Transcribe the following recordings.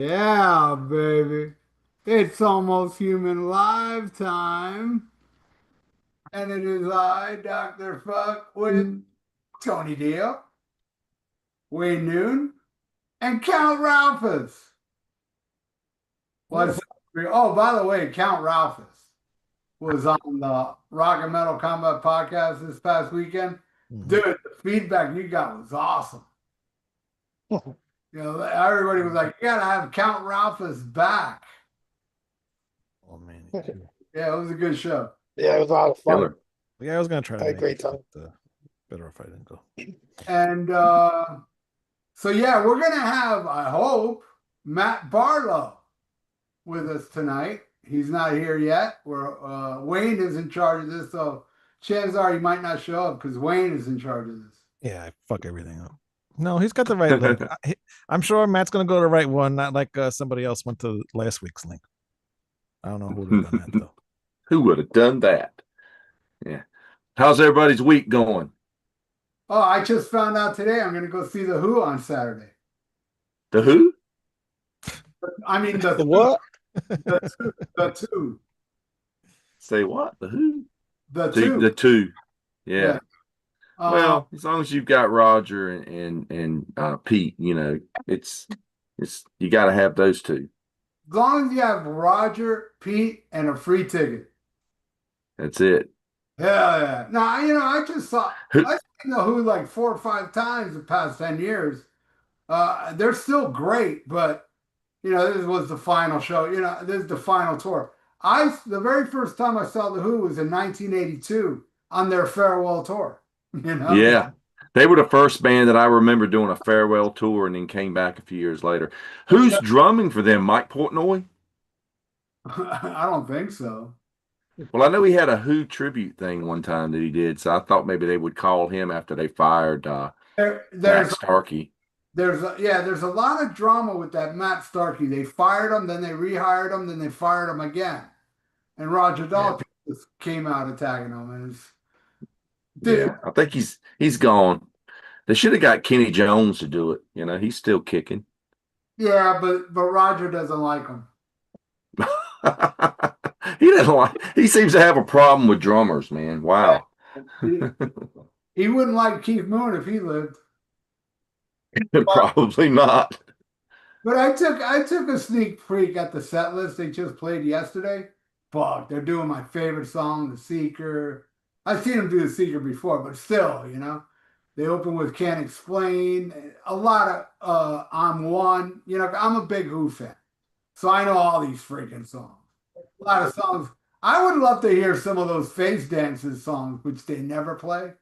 Yeah, baby. It's almost human lifetime. And it is I, Dr. Fuck, with Tony Dio, Wayne Noon, and Count Ralphus. What's Oh, up? Oh, by the way, Count Ralphus was on the Rock and Metal Combat podcast this past weekend. mhm. Dude, the feedback you got was awesome. Everybody was like, you gotta have Count Ralphus back. Oh man, Yeah, it was a good show. Yeah, it was a lot of fun. Killer. yeah, I was gonna try I to had a make great it, time. but better if I didn't go. And so yeah, we're gonna have, I hope, Matt Barlow with us tonight. He's not here yet. Wayne is in charge of this, so chances are he might not show up because Wayne is in charge of this. Yeah, I fuck everything up. No, he's got the right link. I'm sure Matt's gonna go to the right one, not like somebody else went to last week's link. I don't know who would have done that though. Who would have done that? Yeah. How's everybody's week going? Oh, I just found out today I'm gonna go see the Who on Saturday. The who? I mean The what? the two, Say what? The who? the The, two. the two. Yeah. Yeah. Well, as long as you've got Roger and Pete, it's you got to have those two. As long as you have Roger, Pete, and a free ticket. That's it. Hell yeah. Now, I just saw, Who? I've seen the Who like 4 or 5 times the past 10 years. They're still great, but, this was the final show. This is the final tour. The very first time I saw the Who was in 1982 on their farewell tour, you know? Yeah. They were the first band that I remember doing a farewell tour and then came back a few years later. Who's drumming for them? Mike Portnoy? I don't think so. Well, I know he had a Who tribute thing one time that he did, so I thought maybe they would call him after they fired There, Matt there's Starkey. there's a lot of drama with that Matt Starkey. They fired him, then they rehired him, then they fired him again. And Roger Yeah. Daltrey just came out attacking him, and dude, Yeah, I think he's gone. They should have got Kenny Jones to do it. He's still kicking. yeah, but Roger doesn't like him. He doesn't like. He seems to have a problem with drummers, man. Wow. He wouldn't like Keith Moon if he lived. Probably not. But I took a sneak peek at the set list they just played yesterday. Fuck, they're doing my favorite song, The Seeker. I've seen them do The Seeker before, but still, they open with Can't Explain. A lot of I'm One. I'm a big Who fan, so I know all these freaking songs. A lot of songs. I would love to hear some of those Face Dances songs, which they never play.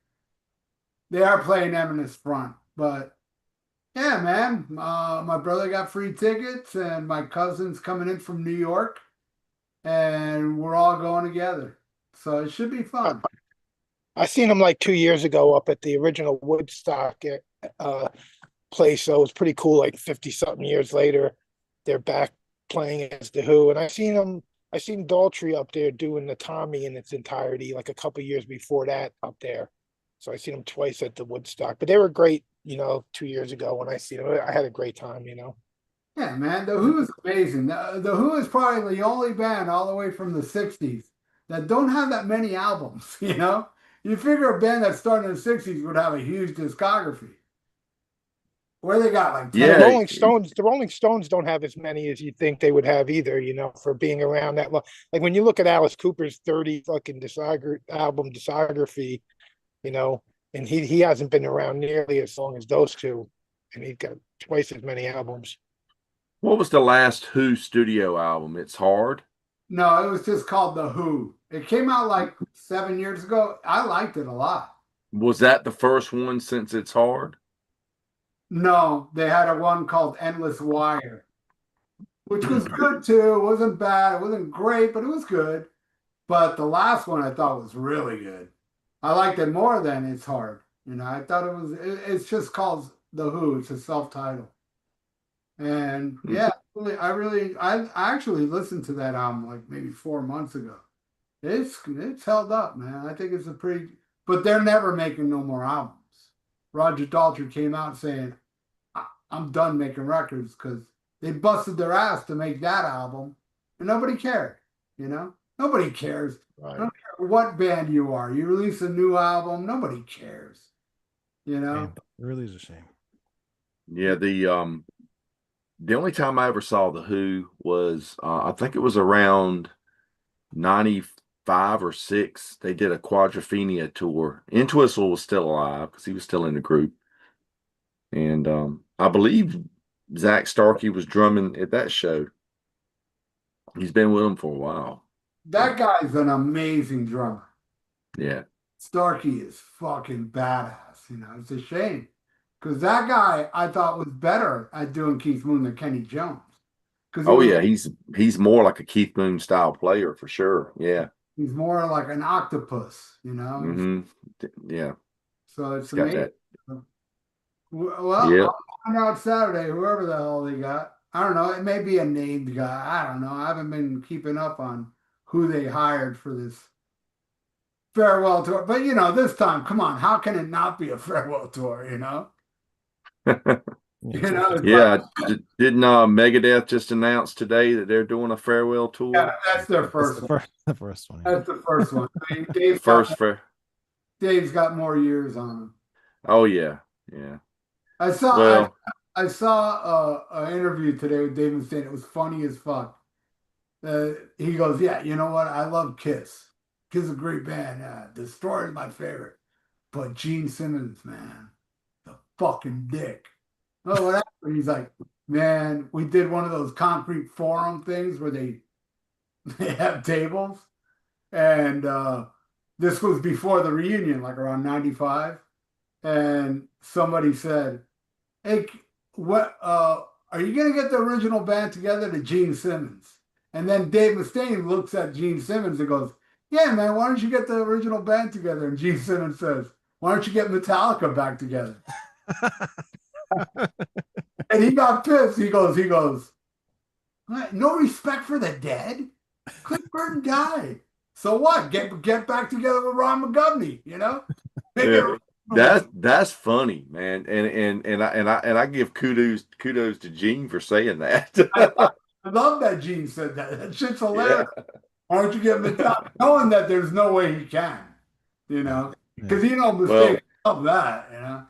They are playing them in this front, but yeah, man. My brother got free tickets, and my cousin's coming in from New York, and we're all going together. So it should be fun. I seen them like 2 years ago up at the original Woodstock place. So it was pretty cool. Like 50 something years later, they're back playing as the Who. And I seen Daltrey up there doing the Tommy in its entirety, like a couple years before that up there. So I seen them twice at the Woodstock, but they were great, 2 years ago when I seen them. I had a great time. Yeah, man. The Who is amazing. The Who is probably the only band all the way from the '60s that don't have that many albums. You figure a band that started in the '60s would have a huge discography. Where they got like 10. The Yeah, Rolling Stones don't have as many as you think they would have either, for being around that long. Like when you look at Alice Cooper's 30 fucking album discography, you know, and he hasn't been around nearly as long as those two, and he's got twice as many albums. what was the last Who studio album? It's Hard. No, it was just called The Who. It came out like 7 years ago. I liked it a lot. Was that the first one since It's Hard? No, they had a one called Endless Wire, which was good too. It wasn't bad. It wasn't great, but it was good. But the last one I thought was really good. I liked it more than It's Hard. I thought it's just called The Who. It's a self-title. And yeah, I actually listened to that album like maybe 4 months ago. It's held up, man. I think it's but they're never making no more albums. Roger Daltrey came out saying, I'm done making records because They busted their ass to make that album, and nobody cared. Nobody cares. I Right. don't care what band you are. You release a new album, nobody cares. Shame. It really is a shame. Yeah, the only time I ever saw the Who was I think it was around 95 or 6. They did a Quadrophenia tour. Entwistle was still alive because he was still in the group. And I believe Zach Starkey was drumming at that show. He's been with them for a while. That guy's an amazing drummer. Yeah. Starkey is fucking badass. It's a shame. Because that guy I thought was better at doing Keith Moon than Kenny Jones. Oh yeah, he's more like a Keith Moon style player for sure. Yeah. He's more like an octopus, Mm-hmm. Yeah. So it's He's got amazing. that. Well, Yeah. I'll find out Saturday, whoever the hell they got. I don't know. It may be a named guy. I don't know. I haven't been keeping up on who they hired for this farewell tour. But this time, come on, how can it not be a farewell tour? It's Yeah. Didn't Megadeth just announce today that they're doing a farewell tour? Yeah, that's their first one. The first one. That's the first one. Dave's got more years on him. Oh yeah, yeah. I saw Well, I saw an interview today with Dave Mustaine. It was funny as fuck. He goes, "Yeah, you know what? I love Kiss. Kiss is a great band. Destroyer is my favorite, but Gene Simmons, man, the fucking dick." Oh, what happened? He's like, "Man, we did one of those concrete forum things where they have tables, and this was before the reunion, like around '95." And somebody said, "Hey, what are you gonna get the original band together to Gene Simmons?" And then Dave Mustaine looks at Gene Simmons and goes, "Yeah, man, why don't you get the original band together?" And Gene Simmons says, "Why don't you get Metallica back together?" And he got pissed. He goes, "What? No respect for the dead? Cliff Burton died. So what? Get back together with Ron McGovney, Make yeah, it that's funny, man. And I give kudos to Gene for saying that. I love that Gene said that. That shit's hilarious. Yeah. Why don't you get Metallica? Knowing that there's no way he can, because mistake of that,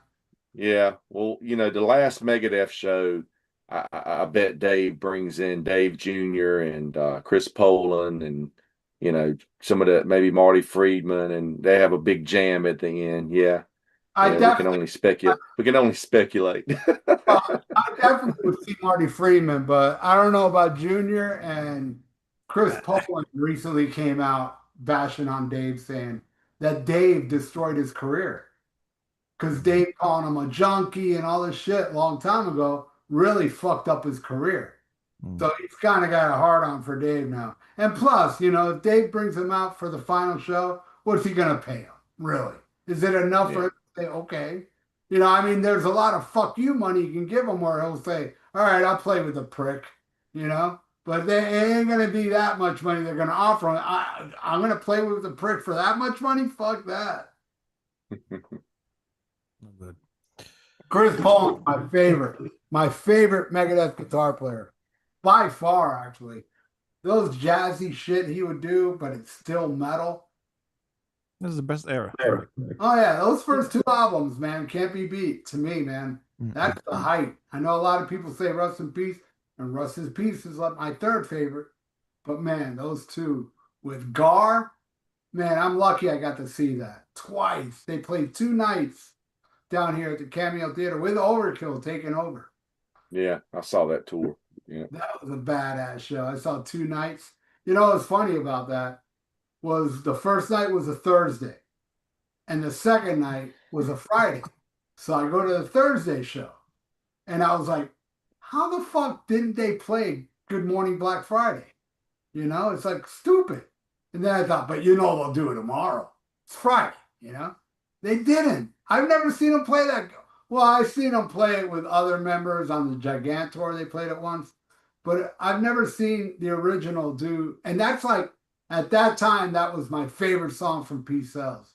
Yeah. Well, the last Megadeth show, I bet Dave brings in Dave Jr. and Chris Poland and some of the maybe Marty Friedman, and they have a big jam at the end. Yeah. I we definitely, can only speculate. We can only speculate. I definitely would see Marty Friedman, but I don't know about Junior. And Chris Poland recently came out bashing on Dave, saying that Dave destroyed his career because Dave calling him a junkie and all this shit a long time ago really fucked up his career. So he's kind of got a hard on for Dave now. And plus, if Dave brings him out for the final show, what's he going to pay him? Really? Is it enough for him to say, okay? There's a lot of fuck you money you can give him where he'll say, all right, I'll play with the prick, But it ain't going to be that much money they're going to offer him. I'm going to play with the prick for that much money? Fuck that. Good. Chris Paul, my favorite Megadeth guitar player. By far, actually. Those jazzy shit he would do, but it's still metal. This is the best era. Oh yeah, those first two albums, man, can't be beat to me, man. That's the height. I know a lot of people say Rust in Peace, and Rust in Peace is like my third favorite. But man, those two with Gar, man, I'm lucky I got to see that twice. They played 2 nights down here at the Cameo Theater with Overkill taking over. Yeah, I saw that tour. Yeah. That was a badass show. I saw 2 nights. What's funny about that was the first night was a Thursday, and the second night was a Friday. So I go to the Thursday show, and I was like, how the fuck didn't they play Good Morning Black Friday? It's like stupid. And then I thought, but they'll do it tomorrow. It's Friday, They didn't. I've never seen them play that. Well, I've seen them play it with other members on the Gigantor. They played it once. But I've never seen the original do. And that's like, at that time, that was my favorite song from Peace Sells.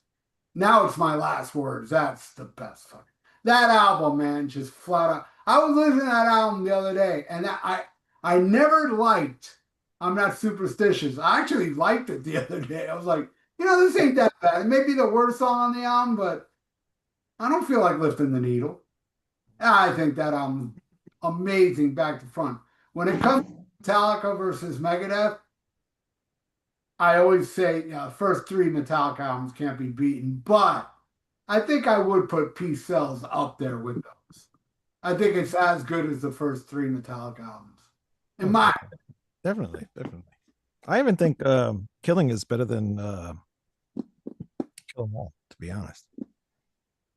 Now it's My Last Words. That's the best fucking. That album, man, just flat out. I was listening to that album the other day, and I never liked. I'm not superstitious. I actually liked it the other day. I was like, this ain't that bad. It may be the worst song on the album, but I don't feel like lifting the needle. I think that album's amazing back to front. When it comes to Metallica versus Megadeth, I always say, first three Metallica albums can't be beaten, but I think I would put Peace Cells up there with those. I think it's as good as the first three Metallica albums. In my Definitely. I even think Killing is better than Kill 'Em All, to be honest.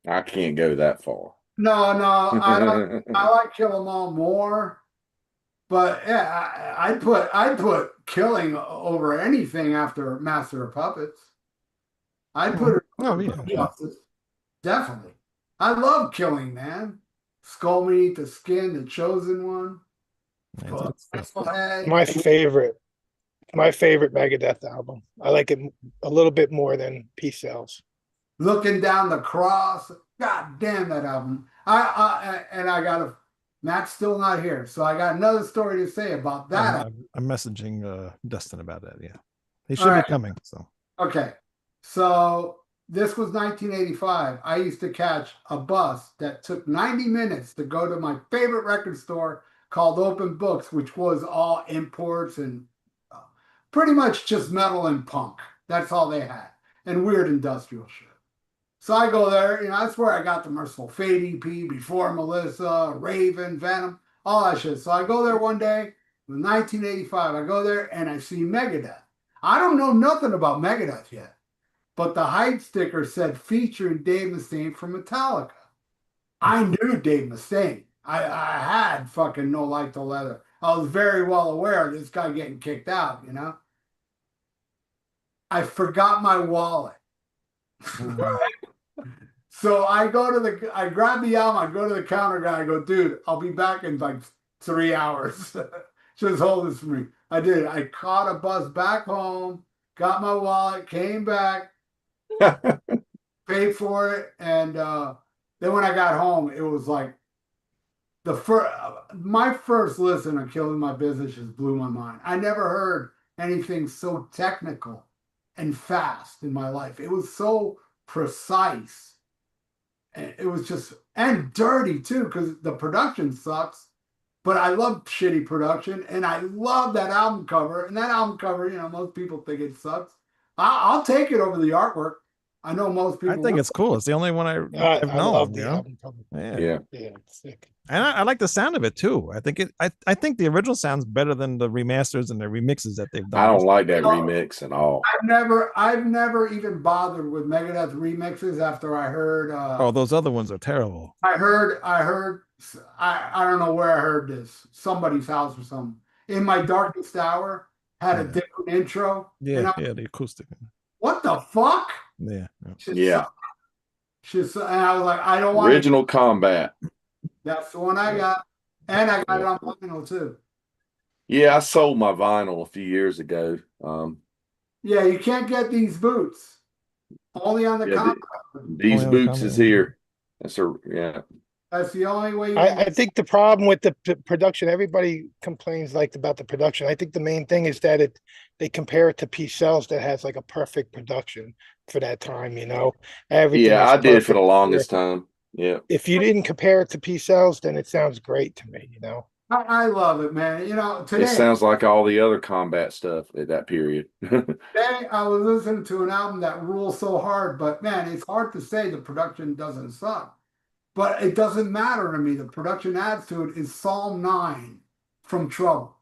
I can't go that far. No, I like Kill 'Em All more. But yeah, I'd put Killing over anything after Master of Puppets. I'd put it yeah. Definitely. I love Killing, man. Skull Meat, The Skin, The Chosen One. My favorite Megadeth album. I like it a little bit more than Peace Cells. Looking Down the Cross. God damn that album. Matt's still not here, so I got another story to say about that. I'm messaging Dustin about that. Yeah, he should be coming. So okay, so this was 1985. I used to catch a bus that took 90 minutes to go to my favorite record store called Open Books, which was all imports and pretty much just metal and punk. That's all they had, and weird industrial shit. So I go there, that's where I got the Merciful Fate EP, Before Melissa, Raven, Venom, all that shit. So I go there one day, in 1985, I go there and I see Megadeth. I don't know nothing about Megadeth yet, but the hype sticker said featuring Dave Mustaine from Metallica. I knew Dave Mustaine. I had fucking No Light to Leather. I was very well aware of this guy getting kicked out, I forgot my wallet. So I grab the album, I go to the counter guy, I go, dude, I'll be back in like 3 hours. Just hold this for me. I did. I caught a bus back home, got my wallet, came back, paid for it, and then when I got home, it was like my first listen of Killing My Business just blew my mind. I never heard anything so technical and fast in my life. It was so precise. And it was just, and dirty too, because the production sucks. But I love shitty production, and I love that album cover. And that album cover, most people think it sucks. I'll take it over the artwork. I know most people. I think it's cool. It's the only one I've known. Love the album cover. Yeah, it's sick. And I like the sound of it too. I think I think the original sounds better than the remasters and the remixes that they've done. I don't like that remix at all. I've never even bothered with Megadeth remixes after I heard. Those other ones are terrible. I heard. I don't know where I heard this. Somebody's house or something. In My Darkest Hour had a different intro. Yeah, the acoustic. What the fuck? Yeah. And I was like, I don't want Original Combat. That's the one I got. And I got it on vinyl too. Yeah, I sold my vinyl a few years ago. Yeah, you can't get these boots. Only on the compact. These boots is here. That's the only way. I think the problem with the production, everybody complains about the production. I think the main thing is that they compare it to Peace Cells that has like a perfect production for that time. Everything. Yeah, I did for the longest time. Yeah. If you didn't compare it to Peace Cells, then it sounds great to me. I love it, man. Today it sounds like all the other Combat stuff at that period. Today I was listening to an album that rules so hard, but man, it's hard to say the production doesn't suck. But it doesn't matter to me. The production adds to it is Psalm 9 from Trouble.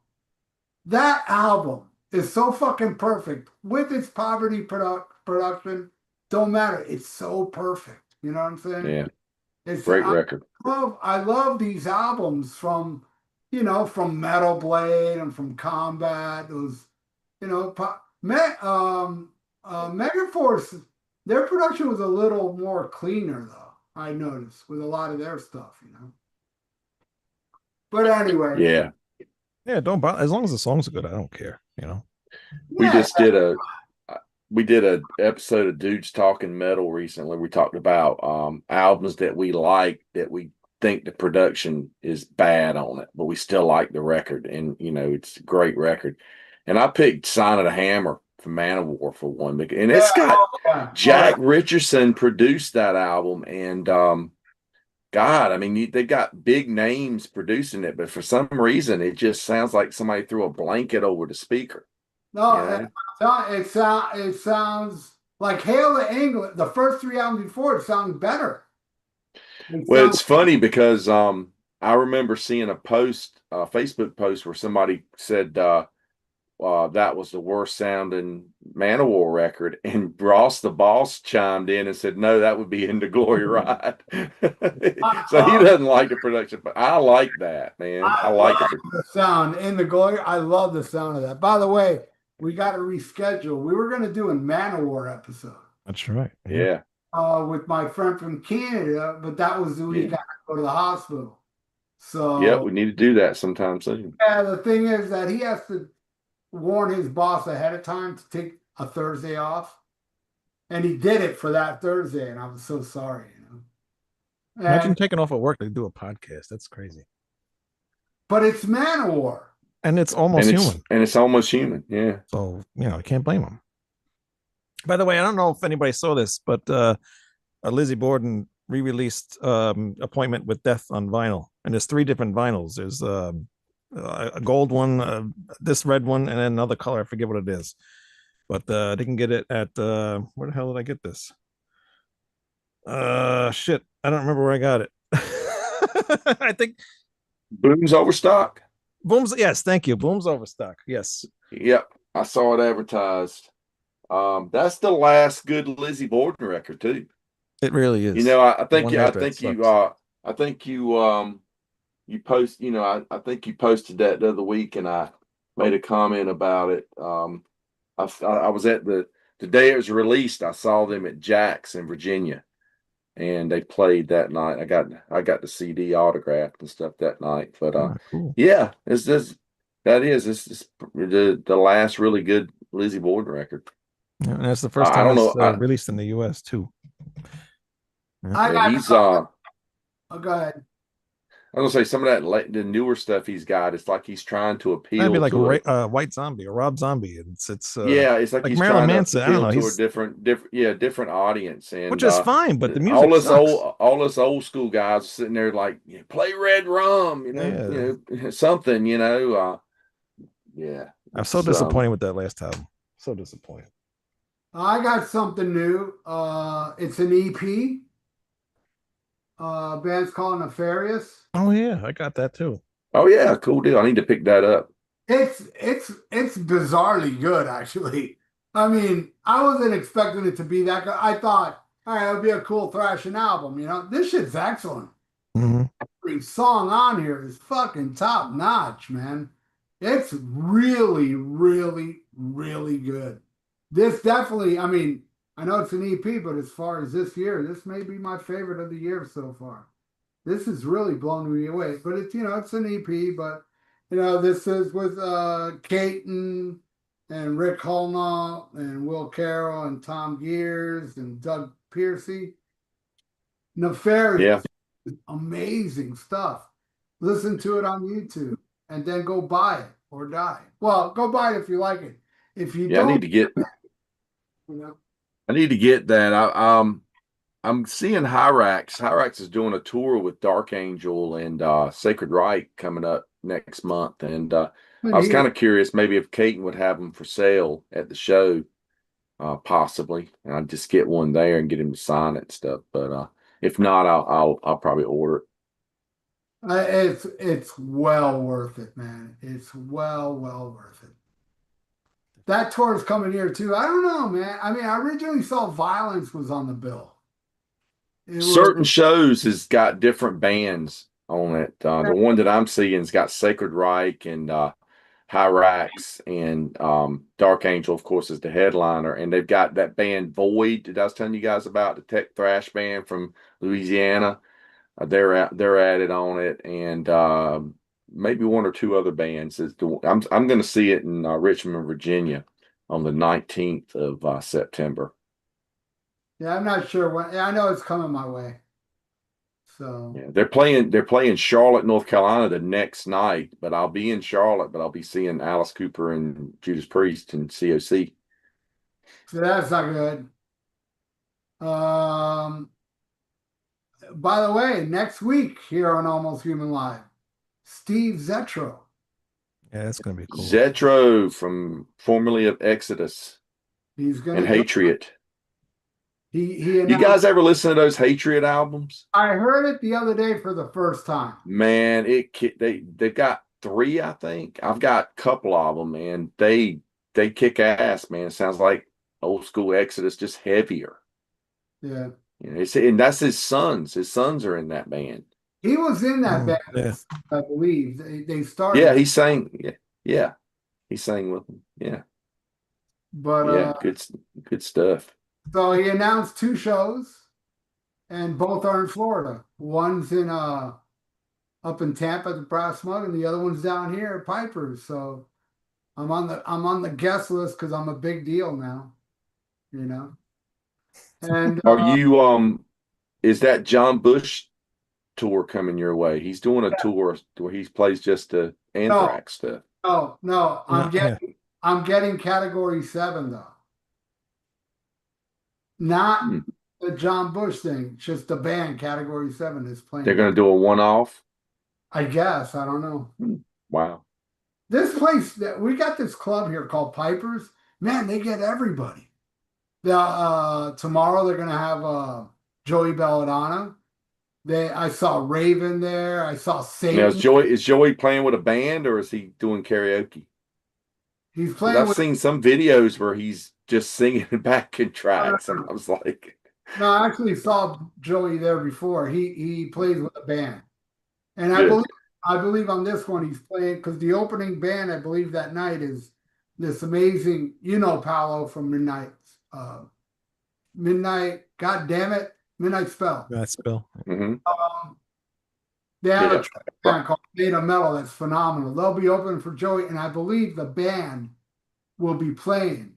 That album is so fucking perfect with its poverty production. Don't matter. It's so perfect. You know what I'm saying? Yeah. It's great record. I love these albums from Metal Blade and from Combat. Those, Megaforce, their production was a little more cleaner though. I noticed with a lot of their stuff, But anyway. Yeah. Yeah, don't bother. As long as the songs are good, I don't care, We just did a episode of Dudes Talking Metal recently. We talked about albums that we like that we think the production is bad on it, but we still like the record, and it's a great record. And I picked "Sign of the Hammer" from Manowar for one, and it's got Jack Richardson produced that album, and God, I mean, they got big names producing it, but for some reason, it just sounds like somebody threw a blanket over the speaker. No, it sounds like Hail to England. The first three albums before it sounds better. Well, it's funny because I remember seeing a post, a Facebook post, where somebody said that was the worst sounding Manowar record, and Ross the Boss chimed in and said, "No, that would be In the Glory Ride." So he doesn't like the production, but I like that, man. I like the sound In the Glory. I love the sound of that. By the way, we got to reschedule. We were going to do a Manowar episode. That's right. Yeah. With my friend from Canada, but that was the week I had to go to the hospital. So yeah, we need to do that sometime soon. Yeah, the thing is that he has to warn his boss ahead of time to take a Thursday off, and he did it for that Thursday, and I was so sorry. Imagine taking off of work to do a podcast. That's crazy. But it's Manowar, and it's almost human. And it's almost human. Yeah. So you can't blame him. By the way, I don't know if anybody saw this, but Lizzie Borden re-released Appointment with Death on vinyl, and there's 3 different vinyls. There's a gold one, this red one, and then another color. I forget what it is, but they can get it at where the hell did I get this? Shit, I don't remember where I got it. I think Boom's Overstock. Boom's, yes, thank you. Boom's Overstock. Yes. Yep, I saw it advertised. That's the last good Lizzie Borden record too. It really is. I think you post. I think you posted that the other week, and I made a comment about it. I was at the day it was released. I saw them at Jack's in Virginia, and they played that night. I got the CD autographed and stuff that night. But cool. Yeah, it's the last really good Lizzie Borden record. Yeah, and that's the first time it's released in the U.S. too. Yeah. Go ahead. I was gonna say some of that the newer stuff he's got. It's like he's trying to appeal. That'd be like White Zombie or Rob Zombie. It's it's like he's Marilyn trying Manson. to appeal I don't know. To a different audience, and which is fine. But the music all us old school guys are sitting there like play Red Rum, something, Yeah, I'm so disappointed with that last album. So disappointed. I got something new. It's an EP. Band's called Nefarious. Oh yeah, I got that too. Oh yeah, cool deal. I need to pick that up. It's bizarrely good, actually. I mean, I wasn't expecting it to be that good. I thought, all right, it'll be a cool thrashing album. This shit's excellent. Mm-hmm. Every song on here is fucking top notch, man. It's really, really, really good. This definitely, I mean, I know it's an EP, but as far as this year, this may be my favorite of the year so far. This has really blown me away. But it's it's an EP, but this is with Caton and Rick Holnaugh and Will Carroll and Tom Gears and Doug Piercy. Nefarious. Yeah. Amazing stuff. Listen to it on YouTube and then go buy it or die. Well, go buy it if you like it. If you don't, I need to get I need to get that. I'm seeing Hyrax. Hyrax is doing a tour with Dark Angel and Sacred Right coming up next month, and I was kind of curious maybe if Caton would have them for sale at the show, possibly, and I'd just get one there and get him to sign it and stuff. But if not, I'll probably order it. It's well worth it, man. It's well worth it. That tour is coming here too. I don't know, man. I mean, I originally saw Violence was on the bill. Certain shows has got different bands on it. The one that I'm seeing has got Sacred Reich and Hyrax and Dark Angel, of course, is the headliner. And they've got that band Void that I was telling you guys about, the tech thrash band from Louisiana. They're at it on it, and maybe one or two other bands. I'm going to see it in Richmond, Virginia, on the 19th of September. Yeah, I'm not sure when. Yeah, I know it's coming my way. So Yeah, they're playing Charlotte, North Carolina the next night, but I'll be in Charlotte, but I'll be seeing Alice Cooper and Judas Priest and COC. so that's not good. Um, by the way, next week here on Almost Human Live, Steve Zetro. Yeah, that's gonna be cool. Zetro from formerly of Exodus He's gonna and do Hatred. he You announced, guys ever listen to those Hatred albums? I heard it the other day for the first time. Man, they got three, I think. I've got a couple of them, man. They kick ass, man. It sounds like old school Exodus, just heavier. Yeah. You know, and that's his sons. His sons are in that band. He was in that Mm, band, yeah. I believe. They started, Yeah, he sang. Yeah, he sang with them. Yeah, but yeah, good stuff. so he announced two shows, and both are in Florida. One's in up in Tampa at the Brass Mug, and the other one's down here at Piper's. So I'm on the guest list because I'm a big deal now, you know. And Are you is that John Bush tour coming your way? He's doing a tour where he plays just the no, Anthrax stuff. no, Yeah. I'm getting Category 7 though, not Hmm. the John Bush thing. Just the band Category 7 is playing. They're going to do a one-off. I guess I don't know. Wow. This place that we got this club here called Piper's. Man, they get everybody. Tomorrow they're gonna have Joey Belladonna. I saw Raven there. I saw Now Satan. is Joey playing with a band or is he doing karaoke? He's 'Cause playing I've with. seen some videos where he's just singing backing tracks, and I was like, No, I actually saw Joey there before. He plays with a band, and good. I believe on this one he's playing because the opening band I believe that night is this amazing. You know Paolo from Midnight. God damn it, Midnight Spell. That's Bill. Hmm. They have Yeah. a band called Made of Metal that's phenomenal. They'll be opening for Joey, and I believe the band will be playing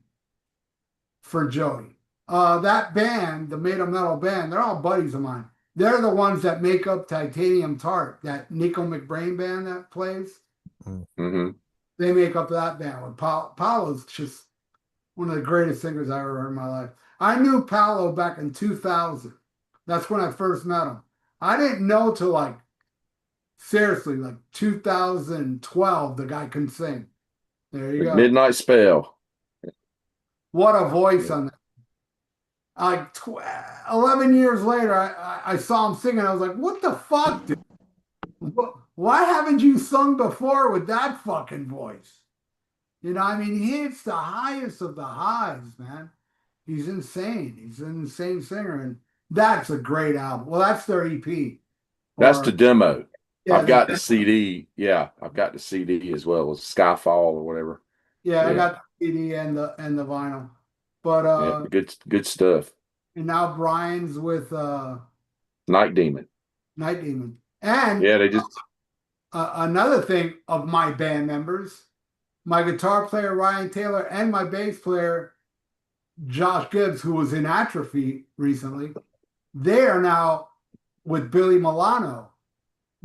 for Joey. That band, the Made of Metal band, they're all buddies of mine. They're the ones that make up Titanium Tart, that Nico McBrain band that plays. Hmm. They make up that band with Paolo's just one of the greatest singers I ever heard in my life. I knew Paolo back in 2000. That's when I first met him. I didn't know till seriously, 2012, the guy can sing. There you go. Midnight Spell. What a voice Yeah. on that. 11 years later, I saw him singing. I was like, what the fuck, dude? Why haven't you sung before with that fucking voice? You know, I mean, he hits the highest of the highs, man. He's insane. He's an insane singer. And that's a great album. Well, that's their EP. That's the demo. Yeah, I've got the CD. Yeah, I've got the CD as well as Skyfall or whatever. yeah, I Yeah. got the CD and the vinyl. But Yeah, good stuff. and now Brian's with Night Demon. Night Demon. And Yeah, they just another thing of my band members, my guitar player Ryan Taylor and my bass player Josh Gibbs, who was in Atrophy recently, they are now with Billy Milano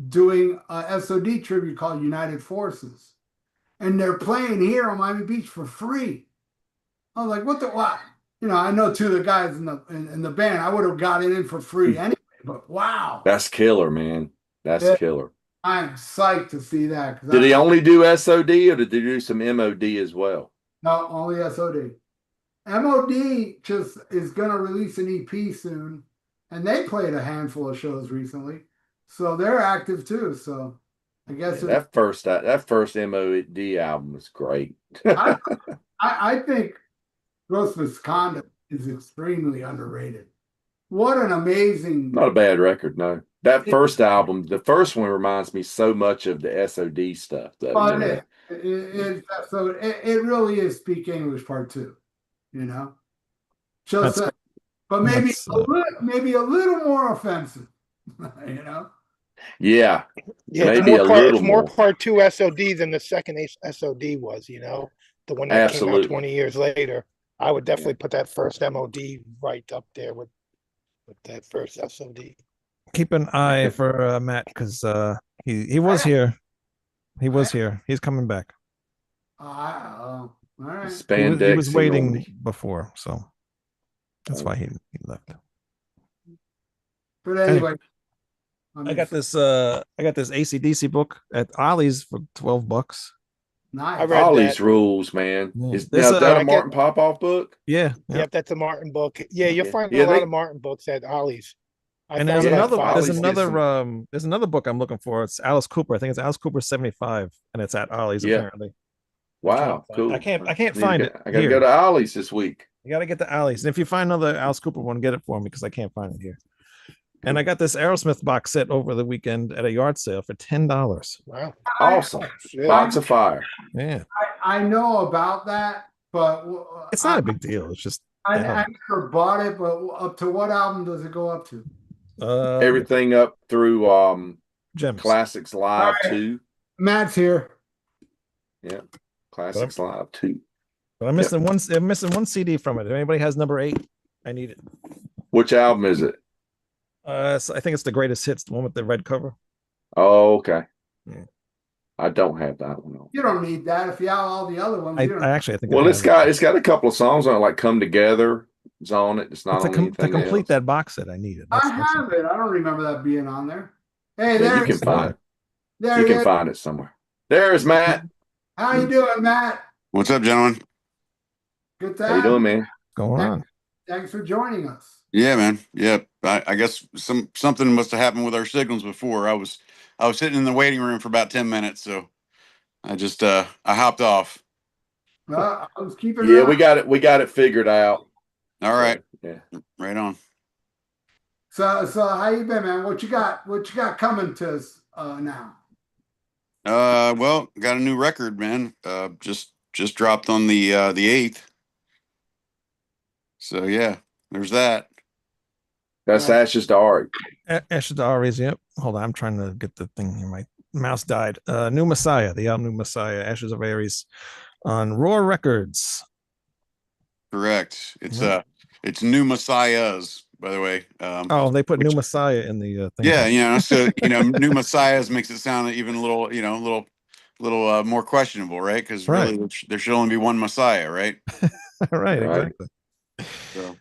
doing a SOD tribute called United Forces. And they're playing here on Miami Beach for free. I was like, what the what? You know, I know two of the guys in the band. I would have got it in for free anyway, but wow. that's killer, man. That's Yeah. killer. I'm psyched to see that. Did he only do SOD or did he do some MOD as well? No, only SOD. MOD just is going to release an EP soon, and they played a handful of shows recently, so they're active too. So I guess Yeah, that first MOD album was great. I think Gross Misconduct is extremely underrated. What an amazing! Not a bad record, no. That first album, the first one reminds me so much of the SOD stuff. Though, But you know? it really is Speak English Part 2, you know. Just but maybe maybe a little more offensive, you know. Yeah, Yeah, maybe it's more part 2 SOD than the second SOD was, you know, the one that came out 20 years later. I would definitely put that first MOD right up there with that first SOD. keep an eye for Matt because he was here. He was here. He's coming back. All right. He was Spandexy waiting on me. before, so that's why he left. But anyway, I got this AC/DC book at Ollie's for $12. nice. I read All that. these rules, man. Yeah. Is There's now is that a Martin Popoff book? Yeah. Yep, that's a Martin book. Yeah, you're Yeah. finding Yeah, a lot they- of Martin books at Ollie's. I And found there's like another five. there's Ollie's gets another there's another book I'm looking for. It's Alice Cooper. I think it's Alice Cooper 75, and it's at Ollie's Yeah. apparently. Wow, I cool. can't find it. I gotta go to Ollie's this week. You got to get the Ollie's. And if you find another Alice Cooper one, get it for me because I can't find it here. And I got this Aerosmith box set over the weekend at a yard sale for $10. Wow. Awesome. Yeah. Box of Fire. Yeah, I know about that, but it's not a big deal. It's just I never bought it. But up to what album does it go up to? Everything up through Gems. Classics Live All right. 2. Matt's here. Yeah. Classics Live 2. But I'm missing one CD from it. If anybody has number 8, I need it. Which album is it? So I think it's the greatest hits, the one with the red cover. Oh, okay. Yeah. I don't have that one on. You don't need that if you have all the other ones. I You don't- actually think. Well, it it's has got a couple of songs on it, like "Come Together" is on it. It's not to on anything complete else. that box set. I need it. I have it. I don't remember that being on there. Hey, Yeah, there you can it is. find it. There You it can is. find it somewhere. There's Matt. How you doing, Matt? What's up, gentlemen? Good to How you have doing, man? going on. Thanks for joining us. Yeah, man. Yeah, I guess something must have happened with our signals before. I was sitting in the waiting room for about 10 minutes, so I just I hopped off. I was keeping. Yeah, we got it. We got it figured out. All right, Yeah. right on. So how you been, man? What you got? What you got coming to us now? Well, got a new record, man. Just dropped on the 8th. So yeah, there's that. That's Ashes to Art. Ashes to Aries. Yep. Hold on. I'm trying to get the thing here. My mouse died. New Messiah. The album New Messiah. Ashes of Aries on Roar Records. Correct. It's Yeah. it's New Messiahs, by the way. Oh, they put New Messiah in the thing. Yeah, so New Messiahs makes it sound even a little, little more questionable, right? Because Right. really, there should only be one Messiah, right? Right. Right. Exactly. So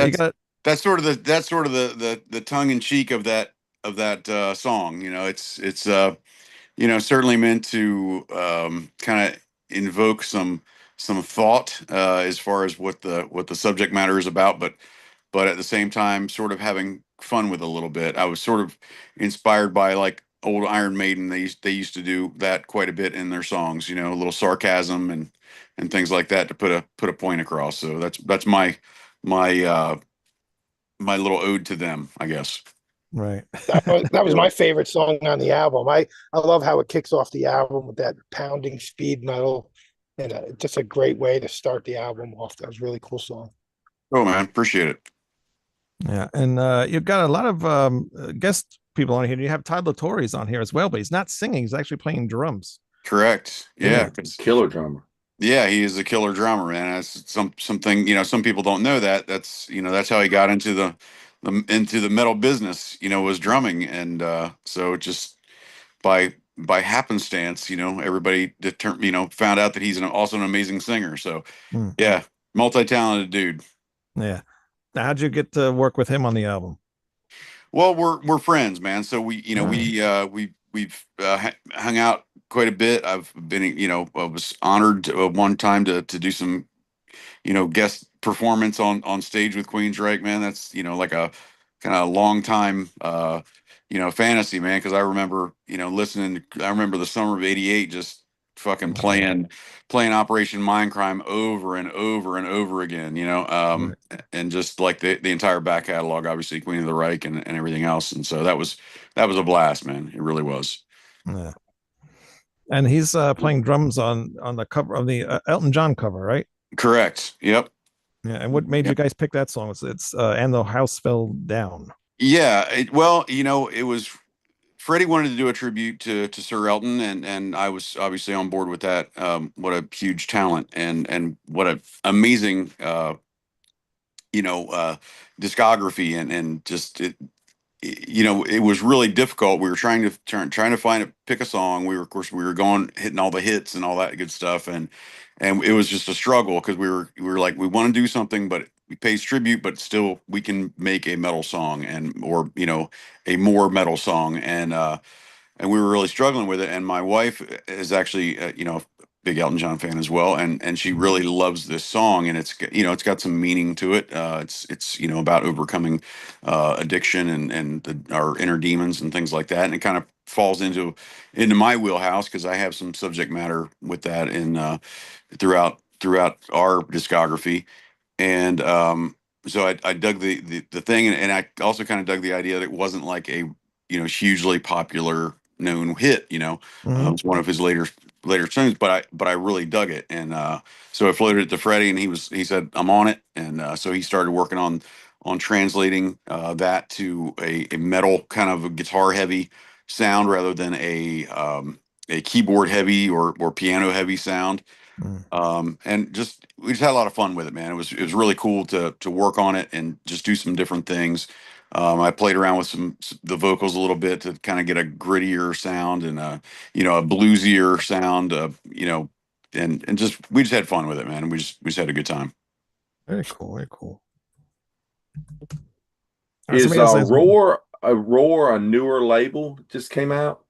You got that's sort of the tongue in cheek of that song. It's certainly meant to kind of invoke some thought as far as what the subject matter is about, but at the same time, sort of having fun with it a little bit. I was sort of inspired by like old Iron Maiden. They used to do that quite a bit in their songs. A little sarcasm and things like that to put a point across. So that's my my little ode to them, I guess. right. That was my favorite song on the album. I love how it kicks off the album with that pounding speed metal, and just a great way to start the album off. That was a really cool song. Oh man, appreciate it. Yeah, and you've got a lot of guest people on here. You have Todd Latorre's on here as well, but he's not singing. He's actually playing drums. Correct. Yeah. Killer drummer. Yeah, he is a killer drummer, man. That's something, some people don't know that. That's how he got into the metal business, was drumming. And so just by happenstance, everybody found out that he's also an amazing singer. So yeah, multi-talented dude. Yeah. Now, how'd you get to work with him on the album? Well, we're friends, man. So we've hung out quite a bit. I've been, I was honored one time to do some, guest performance on stage with Queensryche, man. That's, like a kind of long time, fantasy, man. Cause I remember, I remember the summer of '88, just fucking playing Operation Mindcrime over and over and over again, Right. and just like the entire back catalog, obviously Queen of the Reich and everything else. And so that was a blast, man. It really was. Yeah. And he's playing drums on the cover of the Elton John cover, right? Correct. Yep. Yeah. And what made you guys pick that song? It's And the House Fell Down. Yeah. It was Freddie wanted to do a tribute to Sir Elton, and I was obviously on board with that. What a huge talent and what an amazing discography and just you know, it was really difficult. We were trying to pick a song. Of course, we were going hitting all the hits and all that good stuff, and it was just a struggle because we were like, we want to do something, but we pays tribute, but still we can make a metal song or you know, a more metal song, and we were really struggling with it. And my wife is actually, you know, a big Elton John fan as well, and she really loves this song, and you know, it's got some meaning to it. It's you know, about overcoming addiction and our inner demons and things like that, and it kind of falls into my wheelhouse because I have some subject matter with that in throughout our discography, and so I dug the thing, and I also kind of dug the idea that it wasn't like a, you know, hugely popular known hit. You know, Mhm. it's one of his later songs, but I really dug it, and so I floated it to Freddie, and he said I'm on it, and so he started working on translating that to a metal kind of a guitar heavy sound rather than a keyboard heavy or piano heavy sound. Mm. And just we just had a lot of fun with it, man. It was really cool to work on it and just do some different things. I played around with the vocals a little bit to kind of get a grittier sound and you know, a bluesier sound, you know, and just we just had fun with it, man. We just had a good time. Very cool. Very cool. All right, Is somebody else says, Roar a newer label just came out?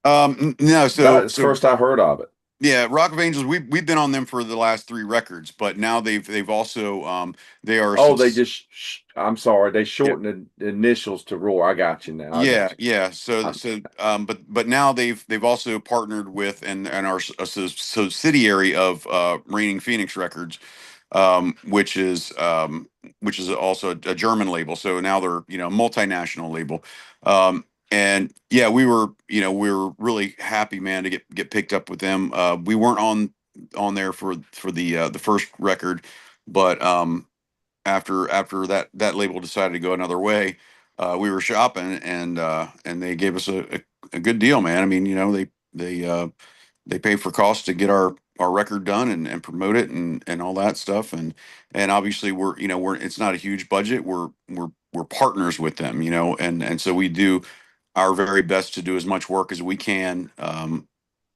No, That's first I heard of it. yeah, Rock of Angels. We've been on them for the last three records, but now they've also they are Oh, they subs- just I'm sorry, they yeah. shortened the initials to Roar. I got you now. I Yeah, got you. yeah. So, I'm, but now they've also partnered with and are a subsidiary of Reigning Phoenix Records, which is also a German label. So now they're, you know, multinational label. And yeah, we were really happy, man, to get picked up with them. We weren't on there for the first record, but after that label decided to go another way, we were shopping, and they gave us a good deal, man. I mean, you know, they pay for costs to get our record done and promote it and all that stuff, and obviously we're, you know, it's not a huge budget. We're partners with them, you know, and so we do our very best to do as much work as we can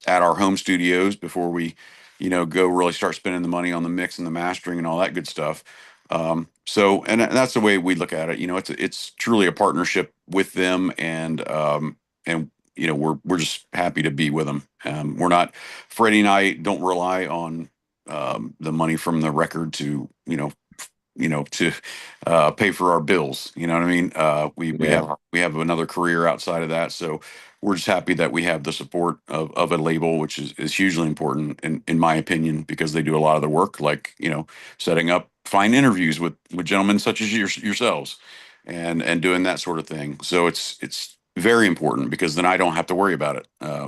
at our home studios before we, you know, go really start spending the money on the mix and the mastering and all that good stuff. So, and that's the way we look at it. You know, it's truly a partnership with them, and you know, we're just happy to be with them. We're not Freddie and I don't rely on the money from the record to, to pay for our bills. You know what I mean? yeah. We have another career outside of that, so we're just happy that we have the support of a label, which is hugely important in my opinion, because they do a lot of the work, like, you know, setting up fine interviews with gentlemen such as yourselves, and doing that sort of thing. So it's very important because then I don't have to worry about it.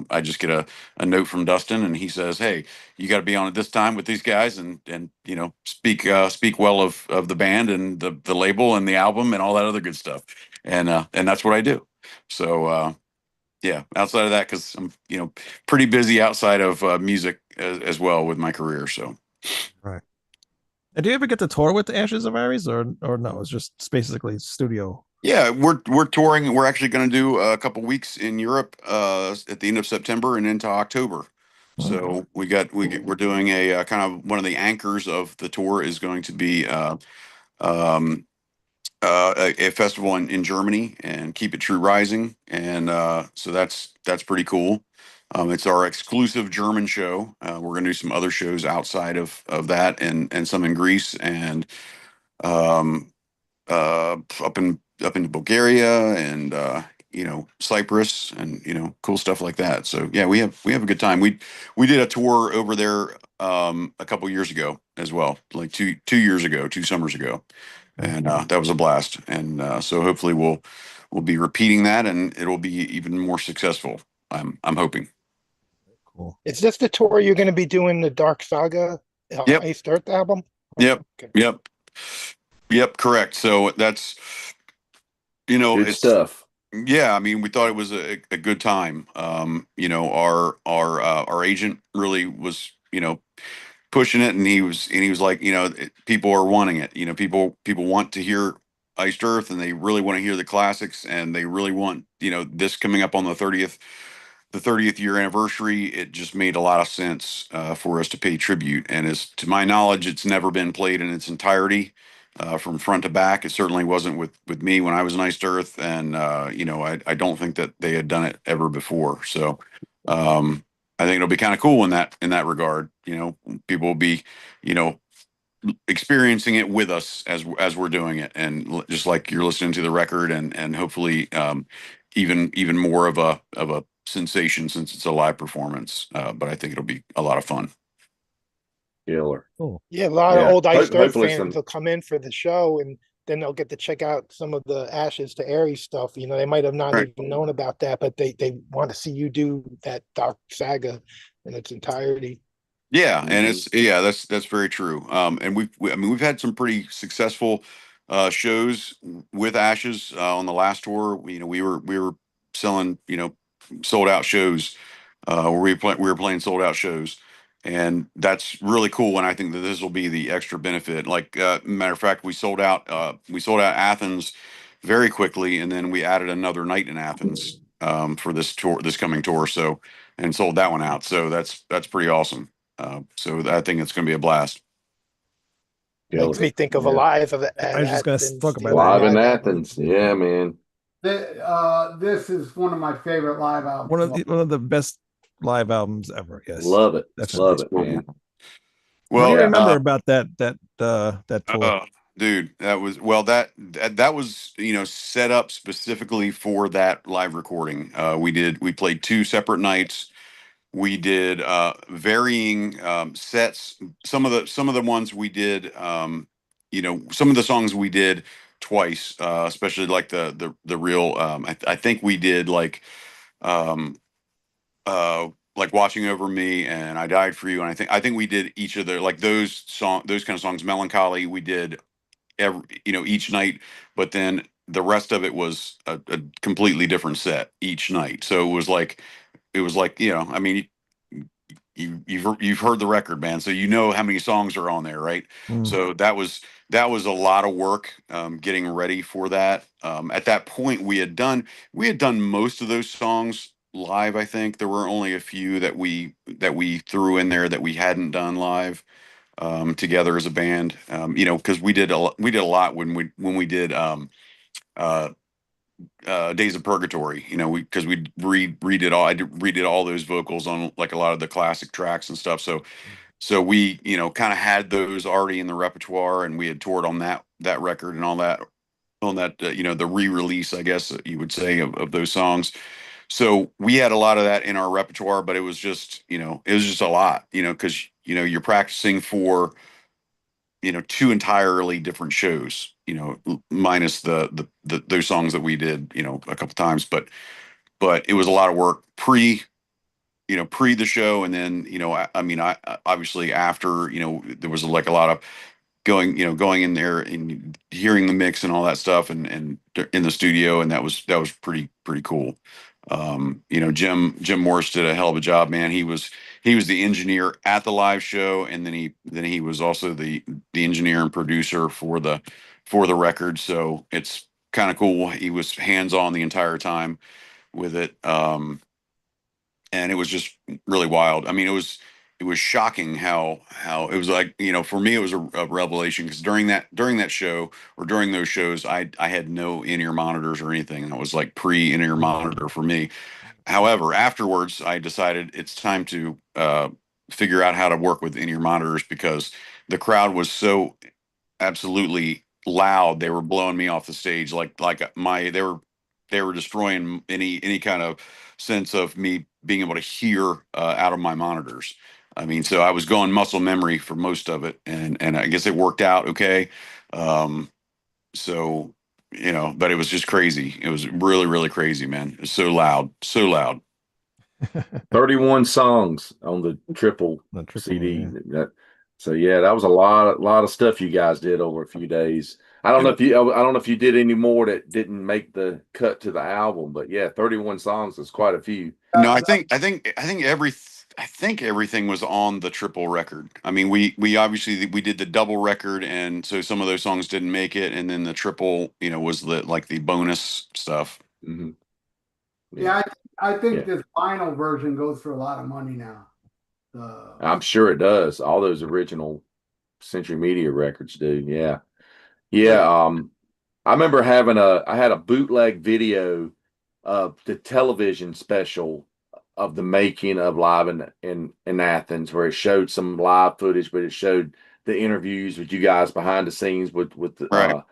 I just get a note from Dustin, and he says, "Hey, you got to be on at this time with these guys, and you know, speak well of the band and the label and the album and all that other good stuff," and that's what I do. So yeah, outside of that, because I'm, you know, pretty busy outside of music as well with my career. So right. And do you ever get to tour with the Ashes of Aries, or no? It's basically studio. yeah, we're touring. We're actually going to do a couple weeks in Europe at the end of September and into October. So we're doing a kind of one of the anchors of the tour is going to be um, a festival in Germany and Keep It True Rising, and so that's pretty cool. It's our exclusive German show. We're going to do some other shows outside of that, and some in Greece and um, up into Bulgaria and you know, Cyprus, and you know, cool stuff like that. So yeah, we have a good time. We did a tour over there a couple years ago as well, like two years ago, 2 summers ago, Okay. and that was a blast. And so hopefully we'll be repeating that, and it'll be even more successful. I'm hoping. Cool. Is this the tour you're going to be doing the Dark Saga Yep. Iced Earth album? Yep. Okay. Yep. Yep. Correct. So that's, you know, Good it's, stuff. yeah, I mean, we thought it was a good time. You know, our agent really was, you know, pushing it, and he was like, you know, people are wanting it. You know, people want to hear Iced Earth and they really want to hear the classics and they really want, this coming up on the 30th year anniversary, it just made a lot of sense for us to pay tribute. And as to my knowledge, it's never been played in its entirety from front to back. It certainly wasn't with me when I was in Iced Earth, and I don't think that they had done it ever before. So I think it'll be kind of cool in that regard. People will be, experiencing it with us as we're doing it, and just like you're listening to the record, and hopefully even more of a sensation since it's a live performance. But I think it'll be a lot of fun. Killer. Cool. Yeah, a lot of Yeah. old Iced Earth Hopefully fans will come in for the show, and then they'll get to check out some of the Ashes to Aries stuff. They might have not Right. even known about that, but they want to see you do that Dark Saga in its entirety. Yeah, and that's very true. And we've had some pretty successful shows with Ashes on the last tour. We were selling sold out shows where we were playing sold out shows, and that's really cool. And I think that this will be the extra benefit. Like matter of fact, we sold out Athens very quickly, and then we added another night in Athens for this coming tour. So and sold that one out. So that's pretty awesome. So I think it's going to be a blast. Makes me think of Yeah. Alive at I was just gonna Athens, talk the about old Live in album. Athens. Yeah, man. This is one of my favorite live albums. One of the best live albums ever. Yes, Love it. definitely. Love it, man. What do you Well, remember about that tour? dude, that was set up specifically for that live recording. We played two separate nights. We did varying sets. Some of the ones we did, some of the songs we did twice, especially like the real. I think we did um, like Watching Over Me and I Died for You, and I think we did each of the like those kind of songs. Melancholy we did each night, but then the rest of it was a completely different set each night. So it was like I mean, you've heard the record, man, so you know how many songs are on there, right? Mm. So that was a lot of work getting ready for that. At that point, we had done most of those songs live. I think there were only a few that we threw in there that we hadn't done live together as a band. Because we did a lot when we did uh, Days of Purgatory. Because we redid all those vocals on like a lot of the classic tracks and stuff. So we kind of had those already in the repertoire, and we had toured on that record and all that on that the re-release, I guess you would say, of those songs. So we had a lot of that in our repertoire, but it was just a lot, because you're practicing for two entirely different shows, minus the those songs that we did a couple times, but it was a lot of work pre the show, and then I obviously after, there was like a lot of going in there and hearing the mix and all that stuff, and in the studio, and that was pretty cool. Jim Morris did a hell of a job, man. He was the engineer at the live show, and then he was also the engineer and producer for the record. So it's kind of cool. He was hands on the entire time with it. And it was just really wild. I mean, it was shocking how it was like, for me it was a revelation, because during that show, or during those shows, I had no in-ear monitors or anything, and it was like pre in-ear monitor for me. However, afterwards I decided it's time to figure out how to work with in-ear monitors, because the crowd was so absolutely loud. They were blowing me off the stage, they were destroying any kind of sense of me being able to hear out of my monitors. I mean, so I was going muscle memory for most of it, and I guess it worked out okay. So but it was just crazy. It was really, really crazy, man. It was so loud, so loud. 31 songs on the triple The triple, CD. yeah. So yeah, that was a lot of stuff you guys did over a few days. I don't know if you did any more that didn't make the cut to the album, but yeah, 31 songs is quite a few. No, I think I think everything was on the triple record. I mean, we obviously we did the double record, and so some of those songs didn't make it, and then the triple, was the like the bonus stuff. Hmm. Yeah, I think Yeah. this vinyl version goes for a lot of money now. I'm sure it does. All those original Century Media records do. Yeah. Yeah. I remember I had a bootleg video of the television special of the making of Live in Athens, where it showed some live footage, but it showed the interviews with you guys behind the scenes with the, Right.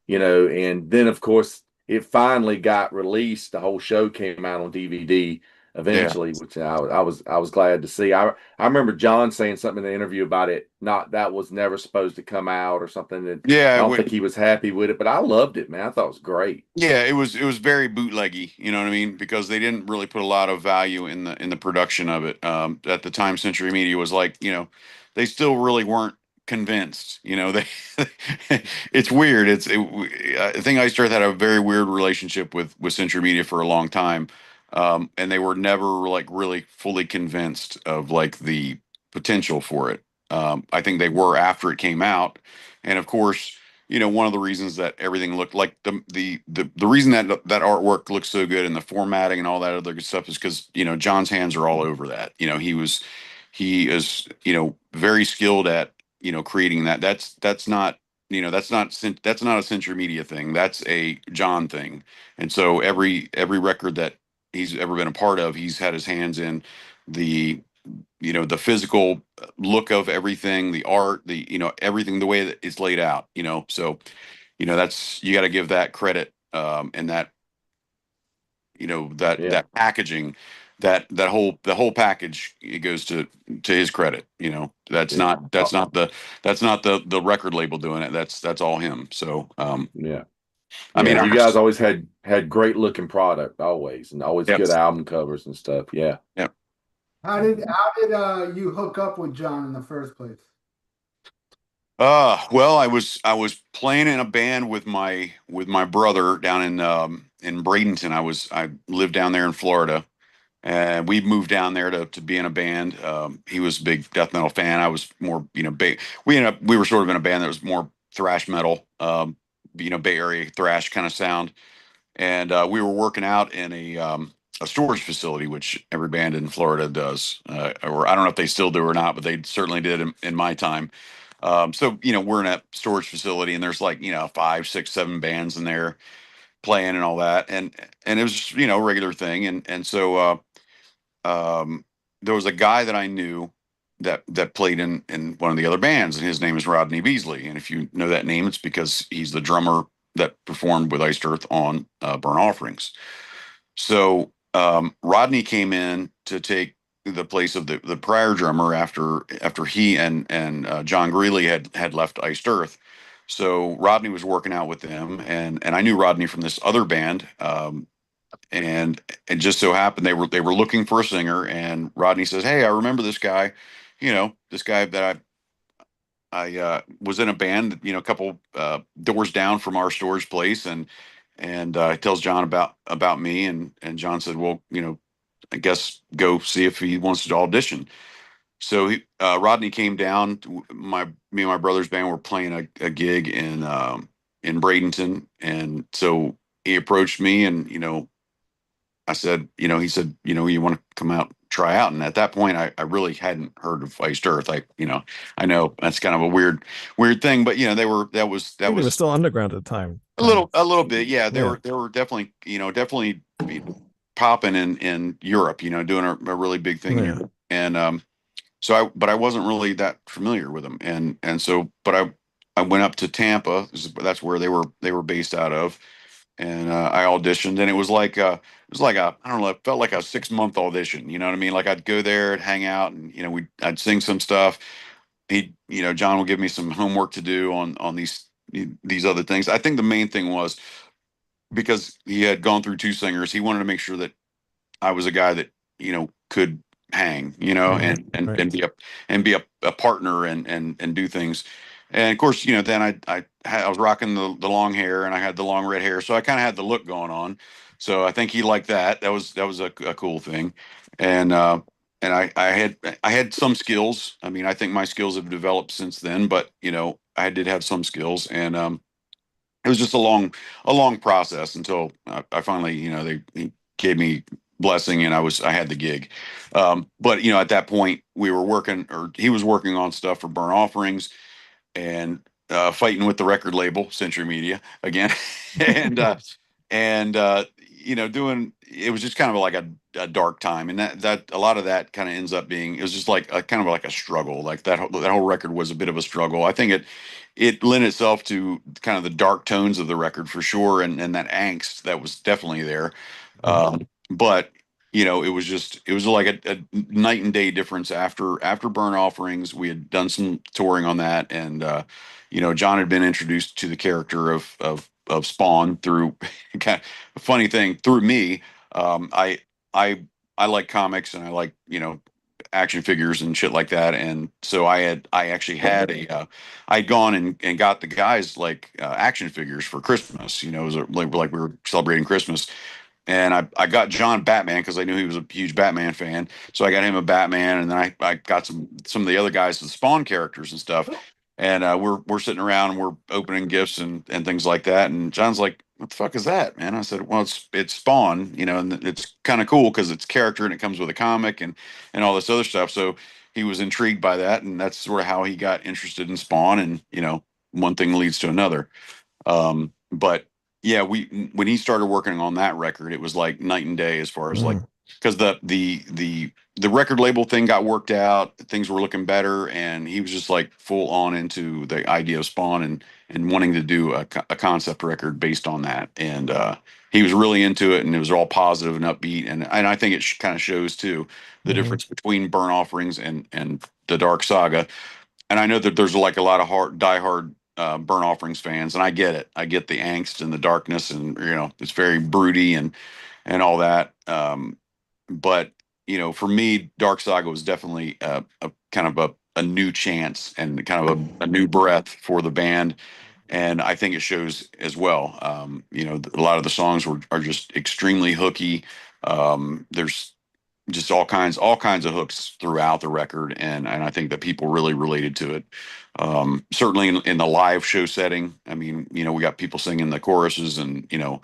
and then of course it finally got released. The whole show came out on DVD Yeah. eventually, which I was glad to see. I remember John saying something in the interview about it, not that was never supposed to come out or something. That I Yeah. don't think he was happy with it, but I loved it, man. I thought it was great. Yeah, it was very bootleggy, you know what I mean? Because they didn't really put a lot of value in the production of it. At the time, Century Media was like, they still really weren't convinced. They it's weird. I think Ice Earth had a very weird relationship with Century Media for a long time, and they were never like really fully convinced of like the potential for it. I think they were after it came out, and of course one of the reasons that everything looked like the reason that artwork looks so good and the formatting and all that other good stuff is because John's hands are all over that. He is very skilled at creating that. That's not that's not a Century Media thing. That's a John thing. And so every record that he's ever been a part of, he's had his hands in the the physical look of everything, the art, the everything, the way that it's laid out. So that's, you got to give that credit, and that Yeah. that packaging, the whole package, it goes to his credit. That's Yeah. not the record label doing it. That's all him. So Yeah. I mean, Yeah. You guys always had great looking product always, and always yep, good album covers and stuff. Yeah. yep. How did you hook up with John in the first place? Well, I was playing in a band with my brother down in Bradenton. I lived down there in Florida, and we moved down there to be in a band. He was a big death metal fan. I was more, we were sort of in a band that was more thrash metal, Bay Area thrash kind of sound. And we were working out in a storage facility, which every band in Florida does, or I don't know if they still do or not, but they certainly did in my time. So we're in a storage facility, and there's like 5, 6, 7 bands in there playing and all that, and it was just, a regular thing, and so there was a guy that I knew that played in one of the other bands, and his name is Rodney Beasley. And if you know that name, it's because he's the drummer that performed with Iced Earth on Burnt Offerings. So Rodney came in to take the place of the prior drummer after he and John Greeley had left Iced Earth. So Rodney was working out with them, and I knew Rodney from this other band, and it just so happened they were looking for a singer, and Rodney says, "Hey, I remember this guy, this guy that I was in a band, a couple doors down from our storage place," and he tells John about me, and John said, "Well, I guess go see if he wants to audition." So Rodney came down. Me and my brother's band were playing a gig in Bradenton, and so he approached me, and I said, he said, you want to come out, try out. And at that point, I really hadn't heard of Iced Earth. I know that's kind of a weird thing, but that was, I think it was still underground at the time. a little bit. Yeah. They Yeah. were definitely, definitely popping in Europe, doing a really big thing Yeah. here. And, but I wasn't really that familiar with them. But I went up to Tampa. That's where they were based out of, and I auditioned, and it was like I don't know, it felt like a 6 month audition. You know what I mean? Like I'd go there and hang out, and I'd sing some stuff. John would give me some homework to do on these other things. I think the main thing was because he had gone through two singers, he wanted to make sure that I was a guy that could hang, Right. and be a partner and do things. And of course, then I was rocking the long hair, and I had the long red hair, so I kind of had the look going on. So I think he liked that. That was a cool thing. And and I had some skills. I mean, I think my skills have developed since then, but you know, I did have some skills, and it was just a long process until I finally, you know, he gave me blessing and I had the gig. But you know, at that point we were working, or he was working on stuff for Burn Offerings, and fighting with the record label Century Media again, and you know, doing it was just kind of like a dark time, and that a lot of that kind of ends up being, it was just like a kind of like a struggle. Like that whole record was a bit of a struggle. I think it lent itself to kind of the dark tones of the record for sure, and that angst that was definitely there. But you know, it was like a night and day difference after Burn Offerings. We had done some touring on that, and you know, John had been introduced to the character of Spawn through kind of a funny thing through me. Um, I I I like comics, and I like, you know, action figures and shit like that, and so I actually had I'd gone and got the guys like action figures for Christmas. You know, it was like we were celebrating Christmas, and I got John Batman because I knew he was a huge Batman fan. So I got him a Batman, and then I got some of the other guys, the Spawn characters and stuff. And we're sitting around and we're opening gifts and things like that. And John's like, "What the fuck is that, man?" I said, "Well, it's Spawn, you know, and it's kind of cool because it's character and it comes with a comic and all this other stuff." So he was intrigued by that, and that's sort of how he got interested in Spawn. And you know, one thing leads to another. But yeah, when he started working on that record, it was like night and day as far as like, because the record label thing got worked out, things were looking better, and he was just like full on into the idea of Spawn and wanting to do a concept record based on that, and he was really into it, and it was all positive and upbeat, and I think it kind of shows too the difference between Burn Offerings and the Dark Saga. And I know that there's like a lot of diehard Burn Offerings fans, and I get it. I get the angst and the darkness, and you know, it's very broody and all that. But you know, for me, Dark Saga was definitely a kind of a new chance and kind of a new breath for the band, and I think it shows as well. You know, a lot of the songs are just extremely hooky. There's just all kinds of hooks throughout the record, and I think that people really related to it. Certainly in the live show setting. I mean, you know, we got people singing the choruses and you know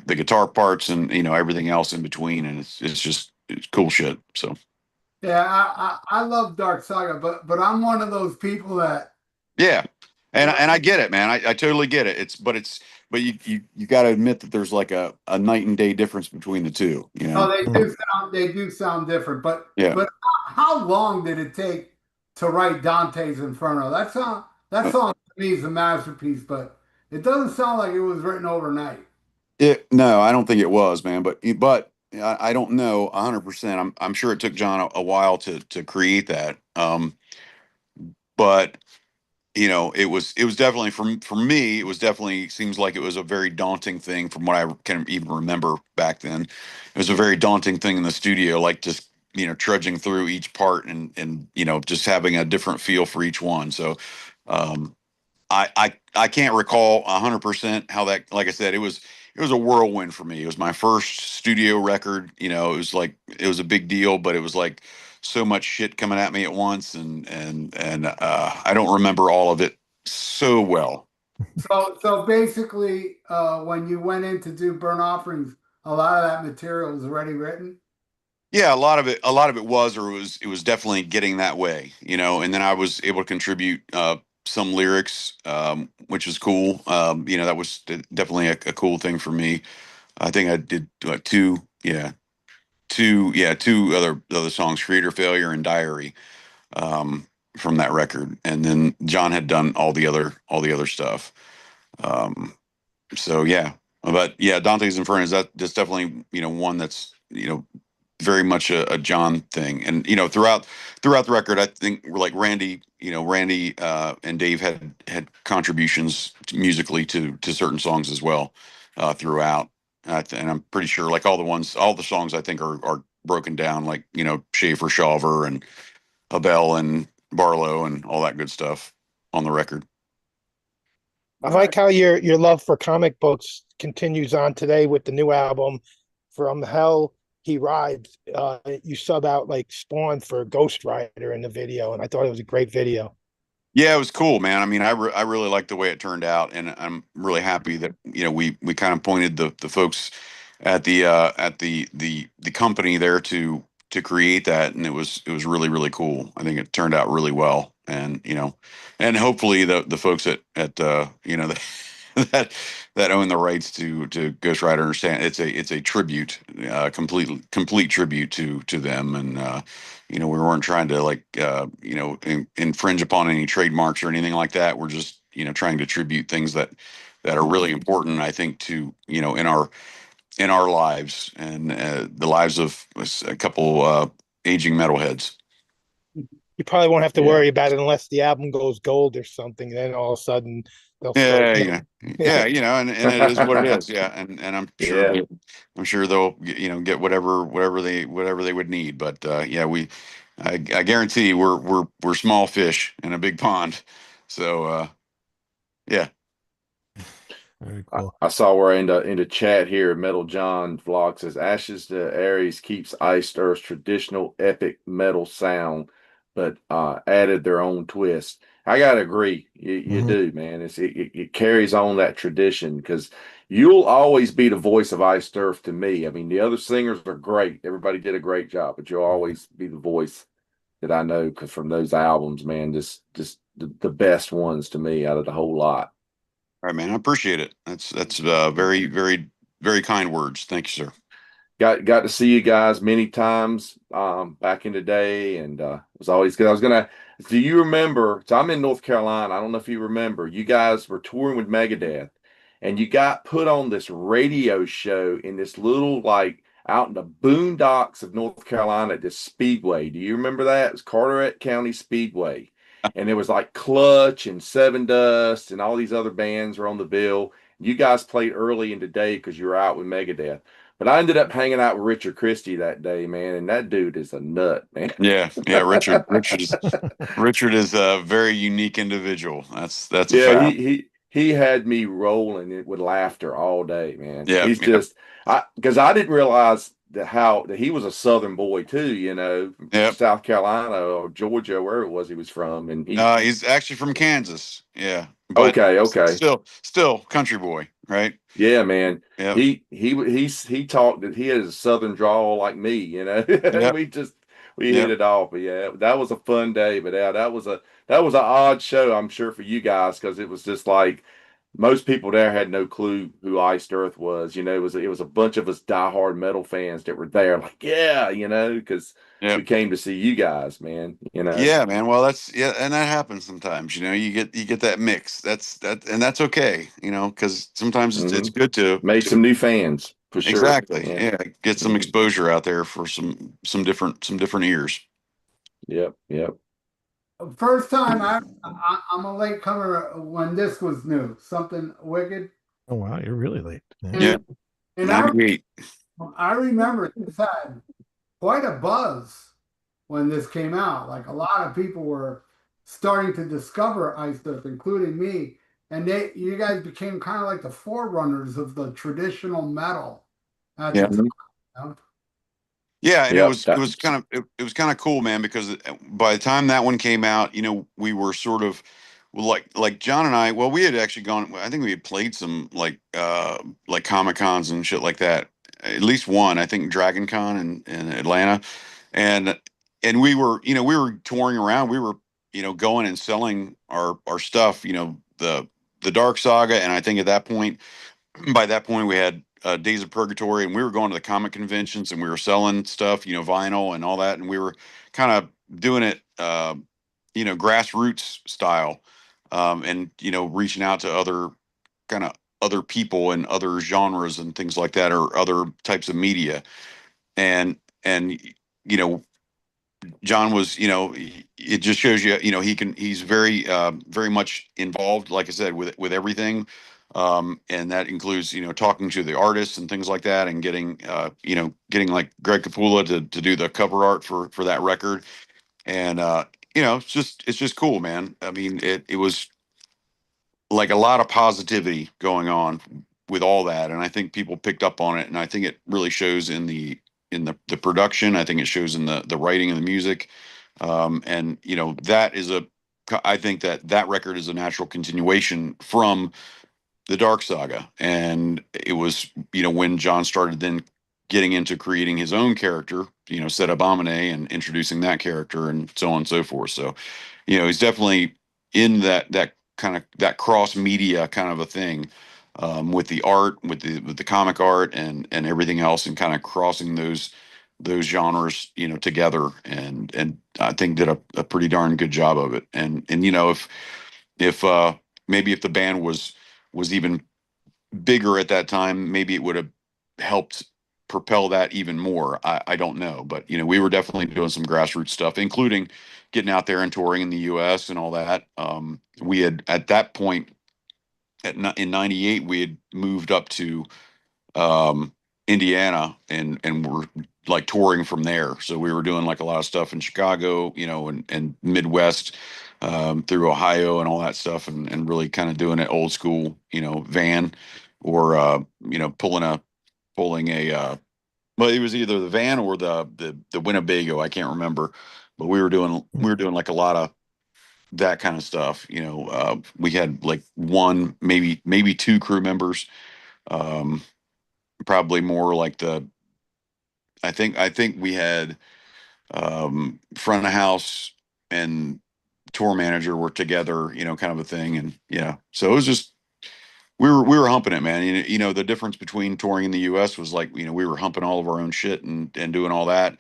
the guitar parts and you know everything else in between, and it's cool shit. So Yeah, I love Dark Saga, but I'm one of those people that yeah, and I get it, man. I totally get it. But you got to admit that there's like a night and day difference between the two. You oh, know? they do sound different. Yeah. But how long did it take to write Dante's Inferno? That song to me is a masterpiece, but it doesn't sound like it was written overnight. No, I don't think it was, man. But I don't know 100%. I'm sure it took John a while to create that. But you know, it was definitely for me. It was definitely seems like it was a very daunting thing from what I can even remember back then. It was a very daunting thing in the studio, like just you know trudging through each part and you know just having a different feel for each one. So um, I can't recall 100% how that, like I said, it was a whirlwind for me. It was my first studio record. You know, it was like it was a big deal, but it was like so much shit coming at me at once, and I don't remember all of it so well. So basically, when you went in to do Burn Offerings, a lot of that material was already written. Yeah, a lot of it was, or it was definitely getting that way, you know. And then I was able to contribute some lyrics, which was cool. You know, that was definitely a cool thing for me. I think I did two other songs, Creator Failure and Diary, um, from that record. And then John had done all the other stuff. Um, so yeah, but yeah, Dante's Inferno is that's definitely you know one that's you know very much a John thing. And you know throughout the record, I think like Randy and Dave had contributions musically to certain songs as well throughout. And I'm pretty sure like all the songs I think are broken down like you know Schaefer, Shawver, and Abel and Barlow and all that good stuff on the record. I like how your love for comic books continues on today with the new album From Hell he rides, you sub out like Spawn for Ghost Rider in the video, and I thought it was a great video. Yeah, it was cool, man. I mean, I really liked the way it turned out, and I'm really happy that we kind of pointed the folks at the company there to create that, and it was really cool. I think it turned out really well, and and hopefully the folks at that that own the rights to Ghost Rider understand it's a tribute, complete tribute to them, and we weren't trying to like infringe upon any trademarks or anything like that. We're just trying to tribute things that are really important, I think, to in our lives and the lives of a couple aging metalheads. You probably won't have to Yeah. worry about it unless the album goes gold or something. Then all of a sudden they'll Yeah, start. and it is what it is. Yeah, and Yeah. I'm sure they'll get whatever they would need. But yeah, I guarantee we're small fish in a big pond. So yeah. Very I, cool. I saw where in the chat here, Metal John vlog says Ashes to Aries keeps Iced Earth's traditional epic metal sound, but added their own twist. I gotta agree, you Mhm. do, man. It carries on that tradition because you'll always be the voice of Iced Earth to me. I mean, the other singers are great; everybody did a great job, but you'll always be the voice that I know because from those albums, man, just the best ones to me out of the whole lot. All right, man. I appreciate it. That's very kind words. Thank you, sir. Got to see you guys many times back in the day, and it was always good. I was gonna. Do you remember? So I'm in North Carolina. I don't know if you remember. You guys were touring with Megadeth, and you got put on this radio show in this little like out in the boondocks of North Carolina, this Speedway. Do you remember that? It was Carteret County Speedway, and it was like Clutch and Seven Dust and all these other bands were on the bill. You guys played early in the day because you were out with Megadeth. But I ended up hanging out with Richard Christie that day, man, and that dude is a nut, man. Yeah, yeah. Richard is a very unique individual. That's a Yeah, fact. he had me rolling it with laughter all day, man. Yeah, He's yeah, just because I didn't realize that he was a Southern boy too, from yeah. South Carolina or Georgia, wherever it was he was from, and He's actually from Kansas. Yeah, but okay. still country boy, right? Yeah, man. Yep, He talked that he had a southern drawl like me, and yep, we hit yep, it off. But yeah, that was a fun day. But yeah, that was an odd show, I'm sure, for you guys because it was just like most people there had no clue who Iced Earth was. It was a bunch of us diehard metal fans that were there, like yeah, because we yep. came to see you guys, man. Yeah, man. Well, and that happens sometimes. You get that mix. And that's okay. Because sometimes it's Hmm. good Made some new fans for sure. exactly, Yeah. yeah, get some Hmm. exposure out there for some different ears. Yep. Yep. First time I'm a late comer when this was new, something wicked. Oh wow, you're really late. Yeah. Yeah, And and 98. I remember this had quite a buzz when this came out. Like a lot of people were starting to discover Iced Earth, including me. And you guys became kind of like the forerunners of the traditional metal at the Yeah. time. You know? Yeah, and it Yep. was it was kind of it was kind of cool, man, because by the time that one came out, we were sort of like John and I, well, we had actually gone, I think we had played some like Comic Cons and shit like that. At least one, I think Dragon Con in Atlanta. And we were touring around. We were, going and selling our stuff, the Dark Saga, and I think at that point by that point we had Days of Purgatory, and we were going to the comic conventions and we were selling stuff, vinyl and all that, and we were kind of doing it, grassroots style, and reaching out to kind of other people and other genres and things like that, or other types of media, and you know John was, it just shows you, he's very much involved, like I said, with everything. And that includes, talking to the artists and things like that, and getting like Greg Capullo to do the cover art for that record. And, it's just cool, man. I mean, it was like a lot of positivity going on with all that. And I think people picked up on it. And I think it really shows in the production. I think it shows in the writing of the music. And that is I think that record is a natural continuation from the Dark Saga. And it was, when John started then getting into creating his own character, Set Abomine, and introducing that character and so on and so forth. So, he's definitely in that kind of that cross media kind of a thing, with the art, with the comic art and everything else, and kind of crossing those genres, together, and I think did a pretty darn good job of it. And if maybe if the band was even bigger at that time, maybe it would have helped propel that even more. I don't know, but we were definitely doing some grassroots stuff, including getting out there and touring in the U.S. and all that. We had at that point in '98 we had moved up to Indiana, and we're like touring from there. So we were doing like a lot of stuff in Chicago, and Midwest, through Ohio and all that stuff, and really kind of doing it old school, van, or pulling a well, it was either the van or the Winnebago. I can't remember, but we were doing like a lot of that kind of stuff. We had like one, maybe two crew members. Um, Probably more like I think we had, front of house and tour manager were together, kind of a thing. And so it was just, we were humping it, man. The difference between touring in the US was like, we were humping all of our own shit and doing all that,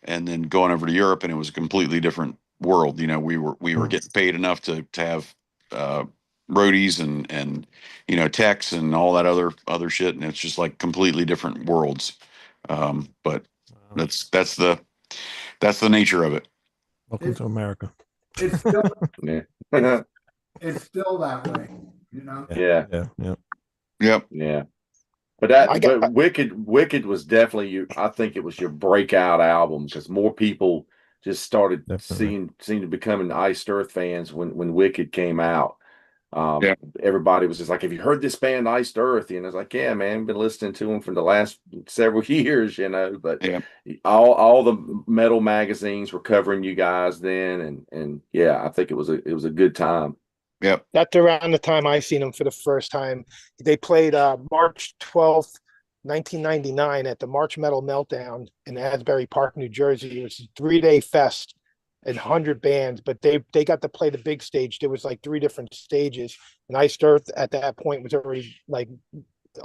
and then going over to Europe, and it was a completely different world. We were getting paid enough to have uh roadies and techs and all that other shit, and it's just like completely different worlds. But that's the nature of it. Welcome to America. It's still Yeah. it's still that way, you know. Yeah. Yeah. Yep. Yeah. I got- But Wicked was definitely I think it was your breakout album, because more people just started Definitely. seeing to becoming Iced Earth fans when Wicked came out. Yeah. Everybody was just like, "Have you heard this band Iced Earth?" I was like, "Yeah, man, been listening to them for the last several years, But Yeah. all the metal magazines were covering you guys then, and yeah, I think it was a good time. Yep. That's around the time I seen them for the first time. They played March 12th, 1999 at the March Metal Meltdown in Asbury Park, New Jersey. It was a 3-day fest and 100 bands, but they got to play the big stage. There was like 3 different stages, and Iced Earth at that point was already like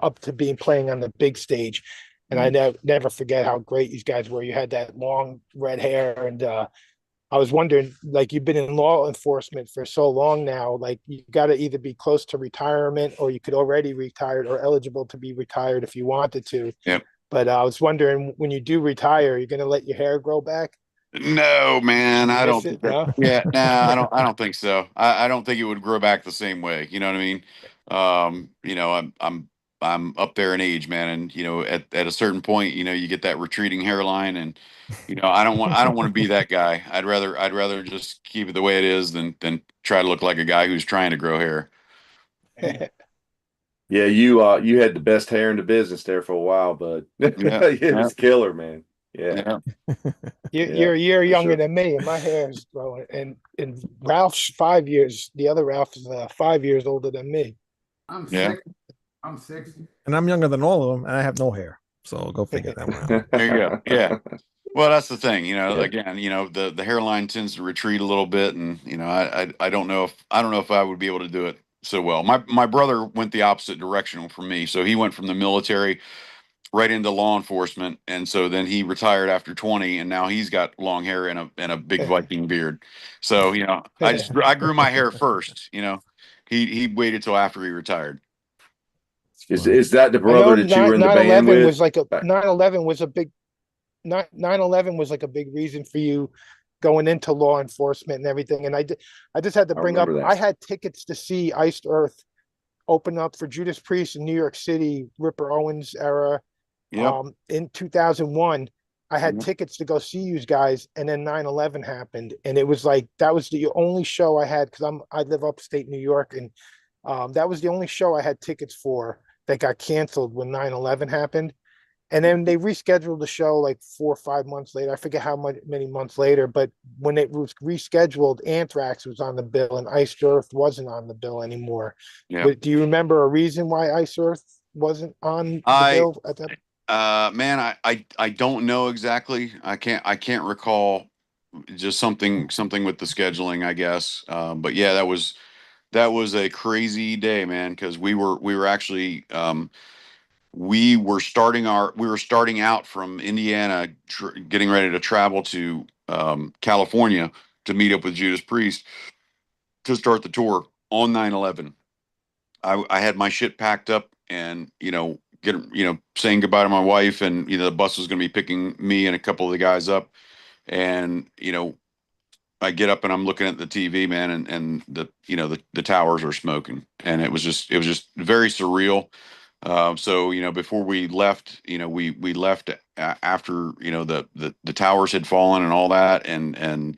up to being playing on the big stage. And I never forget how great these guys were. You had that long red hair, and I was wondering, like, you've been in law enforcement for so long now, like you got to either be close to retirement, or you could already retired or eligible to be retired if you wanted to. Yep. But I was wondering, when you do retire, you're going to let your hair grow back? No, man, You I miss don't it? think that. No? Yeah, no, I don't think so. I don't think it would grow back the same way. You know what I mean? I'm up there in age, man, and at a certain point, you get that retreating hairline, and I don't want to be that guy. I'd rather just keep it the way it is than try to look like a guy who's trying to grow hair. Yeah, you had the best hair in the business there for a while, but Yeah, it was killer, man. Yeah, yeah, You're a year for younger sure. than me, and my hair is growing. And Ralph's 5 years. The other Ralph is 5 years older than me. I'm yeah. 60. I'm 60. And I'm younger than all of them, and I have no hair. So go figure that one out. There you go. Yeah. Well, that's the thing, Yeah. again, the hairline tends to retreat a little bit, and I don't know if I would be able to do it so well. My brother went the opposite direction from me, so he went from the military right into law enforcement, and so then he retired after 20, and now he's got long hair and a big Viking beard. So I grew my hair first. He waited till after he retired. It's Is that the I know brother that you were in the band 9/11 with? was like a 9/11 was a big 9/11 was like a big reason for you going into law enforcement and everything. And I just had to I bring up, remember that. I had tickets to see Iced Earth open up for Judas Priest in New York City, Ripper Owens era. Yep. In 2001, I had Yep. tickets to go see you guys, and then 9/11 happened, and it was like that was the only show I had, because I live upstate New York, and that was the only show I had tickets for that got canceled when 9/11 happened. And then they rescheduled the show like 4 or 5 months later. I forget how many months later, but when it was rescheduled, Anthrax was on the bill and Iced Earth wasn't on the bill anymore. Yeah. Do you remember a reason why Iced Earth wasn't on the bill at that? Man, I don't know exactly. I can't recall. Just something with the scheduling, I guess. But yeah, that was a crazy day, man, because we were actually we were starting out from Indiana, getting ready to travel to California to meet up with Judas Priest to start the tour on 9/11. I had my shit packed up and saying goodbye to my wife, and the bus was going to be picking me and a couple of the guys up, and I get up and I'm looking at the TV, man, and the towers are smoking, and it was just very surreal. So before we left, we left after the towers had fallen and all that, and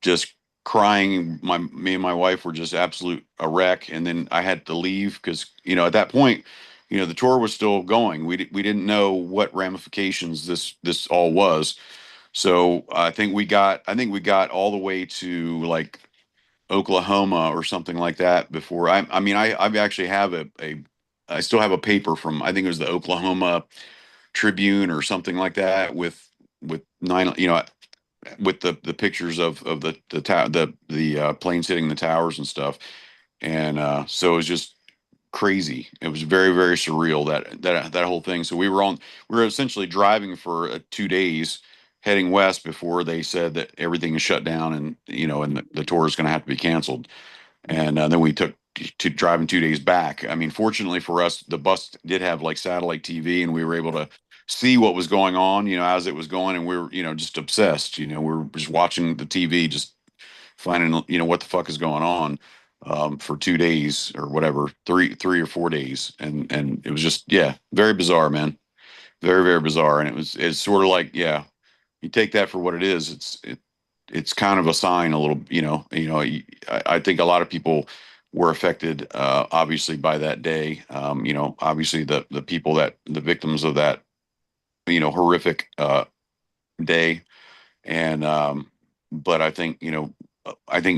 just crying. Me and my wife were just absolute a wreck, and then I had to leave because at that point, the tour was still going. We didn't know what ramifications this all was. So I think we got all the way to like Oklahoma or something like that before I actually have I still have a paper from, I think it was the Oklahoma Tribune or something like that, with nine with the pictures of the planes hitting the towers and stuff. And so it was just crazy. It was very, very surreal, that whole thing. So we were essentially driving for 2 days heading west before they said that everything is shut down, and the tour is going to have to be canceled. And then we took to driving 2 days back. I mean, fortunately for us, the bus did have like satellite TV, and we were able to see what was going on, as it was going, and we were, just obsessed. We were just watching the TV, just finding, what the fuck is going on, for 2 days or whatever, three or 4 days, and it was just, yeah, very bizarre, man, very, very bizarre. And it's sort of like, yeah, you take that for what it is. It's kind of a sign, a little, I think a lot of people were affected, obviously, by that day. Obviously the people, the victims of that, horrific day. And but I think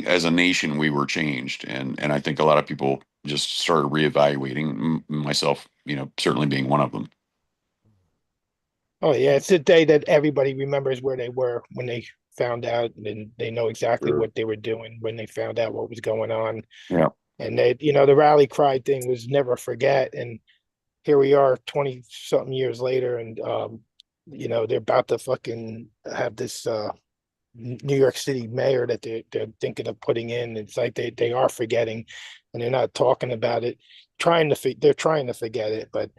as a nation we were changed, and I think a lot of people just started reevaluating, myself, certainly being one of them. Oh yeah, it's a day that everybody remembers where they were when they found out, and they know exactly Sure. what they were doing when they found out what was going on. Yeah. And the rally cry thing was never forget. And here we are 20 something years later, and they're about to fucking have this New York City mayor that they're thinking of putting in. It's like they are forgetting, and they're not talking about it. They're trying to forget it, but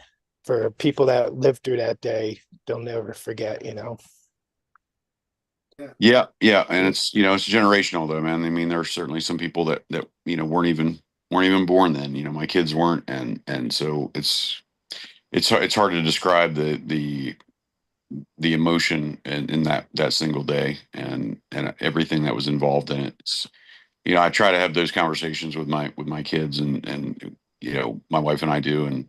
for people that lived through that day, they'll never forget. Yeah, yeah, and it's generational though, man. I mean, there are certainly some people that weren't even born then. My kids weren't, and so it's hard to describe the emotion in that single day, and everything that was involved in it. I try to have those conversations with my kids, and my wife and I do,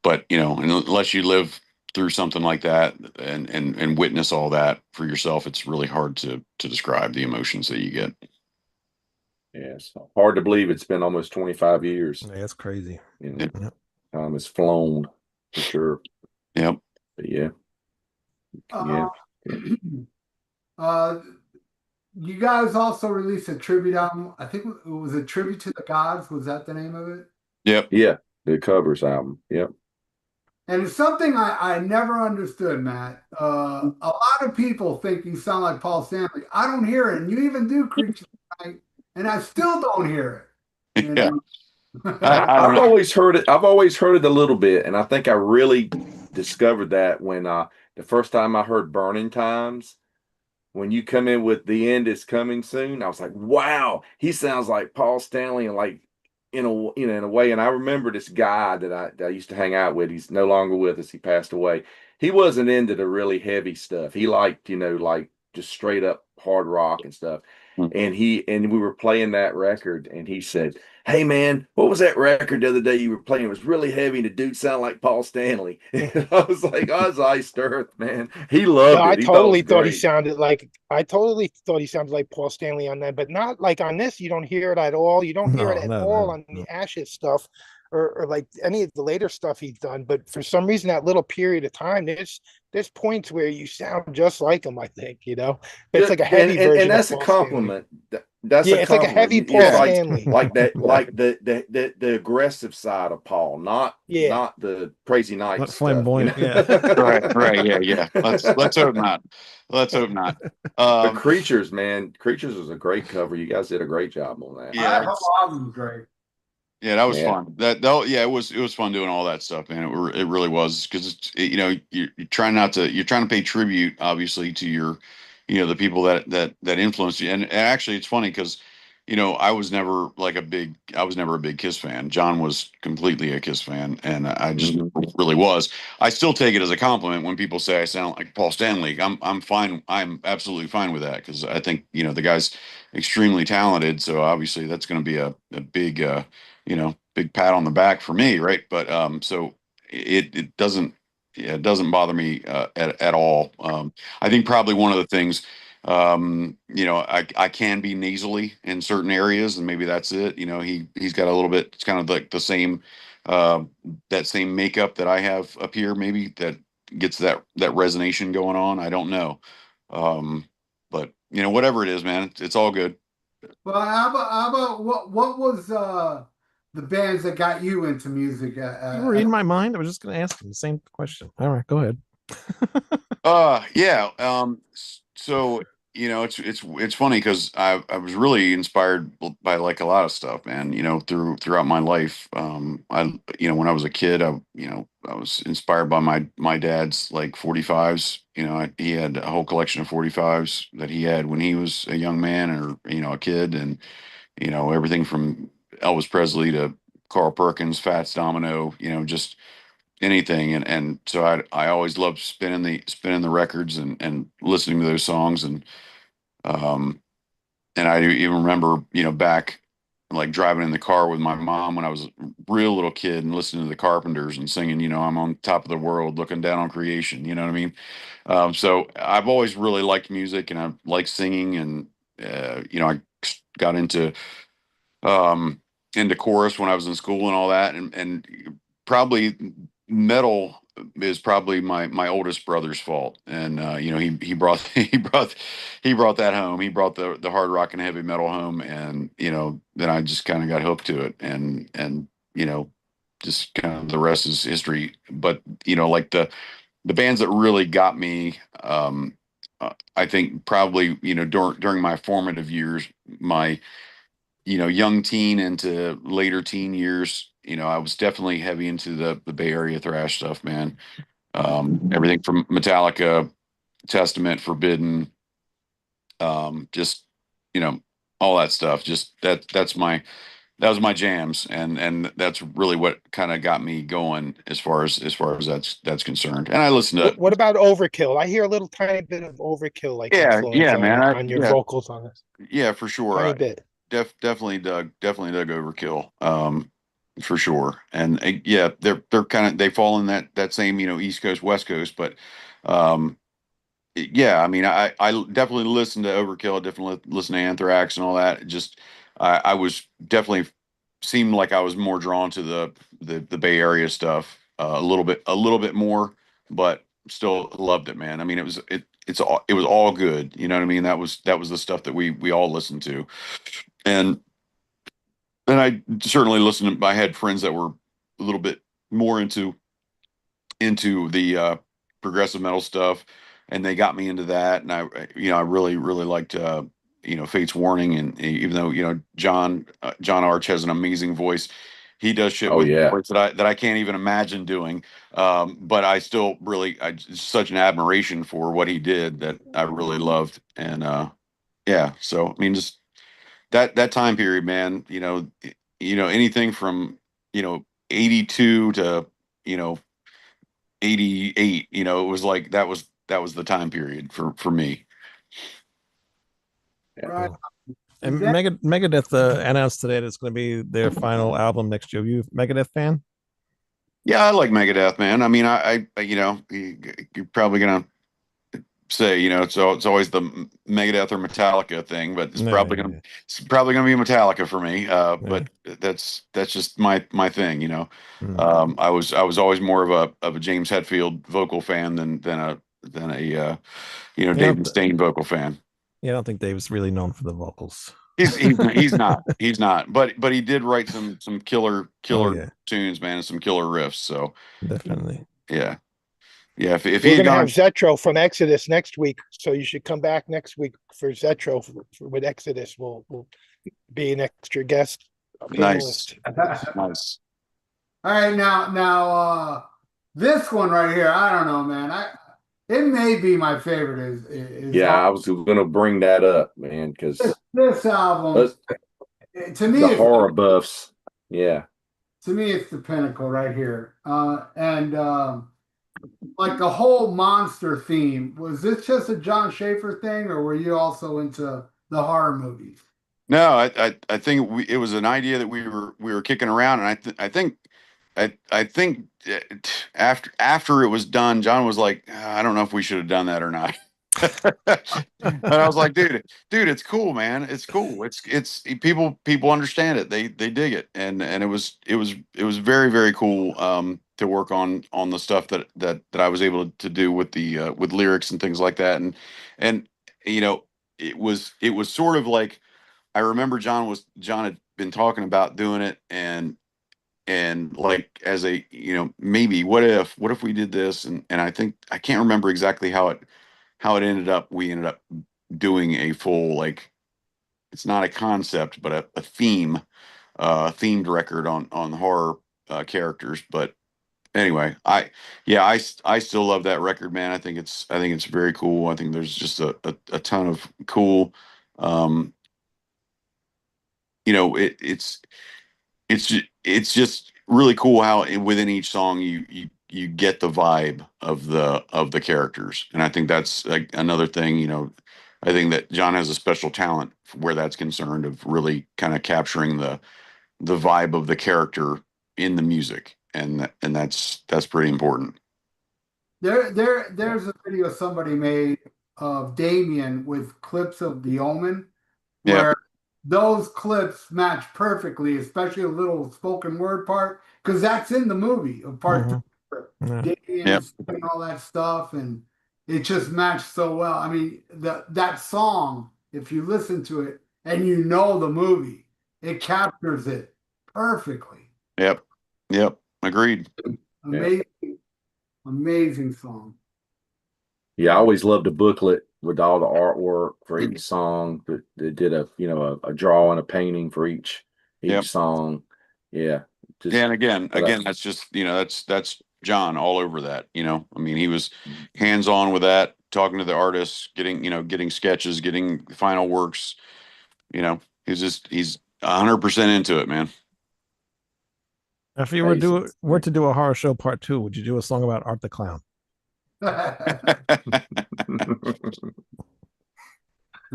but unless you live through something like that, and witness all that for yourself, it's really hard to describe the emotions that you get. Yeah, it's hard to believe it's been almost 25 years. Yeah, that's crazy. Yep. Time has flown for sure. Yep. But yeah. Uh, Yeah. uh, you guys also released a tribute album. I think it was a tribute to the gods. Was that the name of it? Yep. Yeah. The covers album. Yep. And it's something I never understood, Matt. A lot of people think you sound like Paul Stanley. I don't hear it, and you even do Creatures of the Night, and I still don't hear it. You Yeah. know? I don't I've know. always heard it. I've always heard it a little bit, and I think I really discovered that when the first time I heard "Burning Times." When you come in with "The End Is Coming Soon," I was like, "Wow, he sounds like Paul Stanley," and like in a way. And I remember this guy that I used to hang out with. He's no longer with us. He passed away. He wasn't into the really heavy stuff. He liked like just straight up hard rock and stuff. and we were playing that record, and he said, "Hey man, what was that record the other day you were playing? It was really heavy, and the dude sounded like Paul Stanley." And I was like, "Oh, it's Iced Earth, man." He Yeah, loved I it. He thought it was totally thought he great. sounded like I totally thought he sounded like Paul Stanley on that, but not like on this. You don't hear it at all. You don't hear it No, at no, all no, on no. the Ashes stuff, or like any of the later stuff he's done. But for some reason, that little period of time, there's points where you sound just like him. I think it's like a heavy And version of that's a Paul Stanley. compliment. That's Yeah, a it's like a compliment. heavy It's Paul Yeah, Stanley. like that, like the aggressive side of Paul, Yeah. not the crazy night Not stuff, you flamboyant. Yeah. right, right, yeah, know. yeah. Let's hope not. Let's hope not. But Creatures, man, Creatures was a great cover. You guys did a great job on that. Yeah, That whole album's great. yeah, that was Yeah. fun. Yeah, it was fun doing all that stuff, man. It really was because you're trying not to you're trying to pay tribute, obviously, to your, the people that influenced you. And actually, it's funny because, I was never a big Kiss fan. John was completely a Kiss fan, and I just Mhm. really was. I still take it as a compliment when people say I sound like Paul Stanley. I'm fine. I'm absolutely fine with that because I think the guy's extremely talented. So obviously, that's going to be a big. Big pat on the back for me, right? But so it doesn't, yeah, it doesn't bother me at all. I think probably one of the things, I can be nasally in certain areas, and maybe that's it. He's got a little bit. It's kind of like the same, uh, that same makeup that I have up here. Maybe that gets that resonation going on. I don't know, but whatever it is, man, it's all good. Well, how about what was the bands that got you into music? You were reading my mind. I was just going to ask him the same question. All right, go ahead. Yeah. So it's funny because I was really inspired by like a lot of stuff, man. Throughout my life. When I was a kid, I was inspired by my dad's like 45s. He had a whole collection of 45s that he had when he was a young man or a kid, and everything from Elvis Presley to Carl Perkins, Fats Domino. Just anything, and so I always loved spinning the records and listening to those songs, um and I even remember back like driving in the car with my mom when I was a real little kid and listening to the Carpenters and singing I'm on top of the world looking down on creation, you know what I mean. So I've always really liked music and I like singing, and I got um into chorus when I was in school and all that, and probably metal is probably my oldest brother's fault. And he brought he brought that home. He brought the hard rock and heavy metal home, and then I just kind of got hooked to it, and just kind of the rest is history. But like the bands that really got me, I think probably during my formative years, my young teen into later teen years, I was definitely heavy into the Bay Area thrash stuff, man. Everything from Metallica, Testament, Forbidden, just all that stuff. Just that was my jams, and that's really what kind of got me going as far as that's concerned. And I listened to What about Overkill? I hear a little tiny bit of Overkill like influence yeah, man, on your vocals on this. yeah, for sure. Tiny bit. Definitely dug Overkill, for sure. And yeah, they're kind of they fall in that same East Coast West Coast, but um, yeah, I mean I definitely listened to Overkill, I definitely listened to Anthrax and all that. I was definitely seemed like I was more drawn to the Bay Area stuff, a little bit more, but still loved it, man. I mean it was all good, you know what I mean. That was the stuff that we all listened to. And I certainly listened to, I had friends that were a little bit more into the progressive metal stuff, and they got me into that. And I really really liked Fate's Warning, and even though John Arch has an amazing voice, he does shit Oh with yeah. words that I can't even imagine doing. But I still really such an admiration for what he did that I really loved. And yeah, so I mean just that time period, man. Anything from 82 to you know 88. It was like that was the time period for me. Yeah. Right. And that- Megadeth announced today that it's going to be their final album next year. You a Megadeth fan? Yeah, I like Megadeth, man. I mean, you're probably gonna say, it's always the Megadeth or Metallica thing, but Yeah. it's probably gonna be Metallica for me. Yeah. But that's just my thing, Mm. I was always more of a James Hetfield vocal fan than a Yeah, Dave Mustaine vocal fan. I don't think Dave's really known for the vocals. He's not, but he did write some killer Oh yeah, tunes, man, and some killer riffs. So definitely. yeah, yeah. If he We're had gonna have gone, Zetro from Exodus next week, so you should come back next week for Zetro with Exodus. We'll be an extra guest nice, panelist. nice. All right, now, this one right here, I don't know, man. It may be my favorite. Is Yeah, I was gonna bring that up, man, because this album to me, the horror buffs. Yeah, it's the pinnacle right here. And like the whole monster theme, was this just a John Schaefer thing, or were you also into the horror movies? No, I think it was an idea that we were kicking around, and I think after it was done, John was like, I don't know if we should have done that or not. And I was like, dude, it's cool, man. It's cool. It's people understand it. They dig it, and it was very very cool to work on the stuff that I was able to do with lyrics and things like that, and you know it was sort of like I remember John had been talking about doing it, and like as a maybe what if we did this, and I think I can't remember exactly how it ended up. We ended up doing a full, like, it's not a concept but a theme, themed record on the horror characters. But anyway, I still love that record, man. I think it's very cool. I think there's just a ton of cool, um it's just really cool how within each song you get the vibe of the characters, and I think that's like another thing. I think that John has a special talent where that's concerned, of really kind of capturing the vibe of the character in the music, and that's pretty important. There's a video somebody made of Damien with clips of The Omen, Yeah. where those clips match perfectly, especially a little spoken word part, because that's in the movie of part Mhm. Yeah. Damien Yep. is doing all that stuff, and it just matched so well. I mean, that song, if you listen to it and you know the movie, it captures it perfectly. Yep. Yep. Agreed. Amazing, amazing song. yeah. I always loved the booklet with all the artwork for each song. They did a drawing, a painting for each Yep. song. Yeah, just Yeah, and again, that's just that's John all over that. I mean, he was hands on with that, talking to the artists, getting sketches, getting final works. He's 100% into it, man. If you Amazing. were to do a horror show part 2, would you do a song about Art the Clown?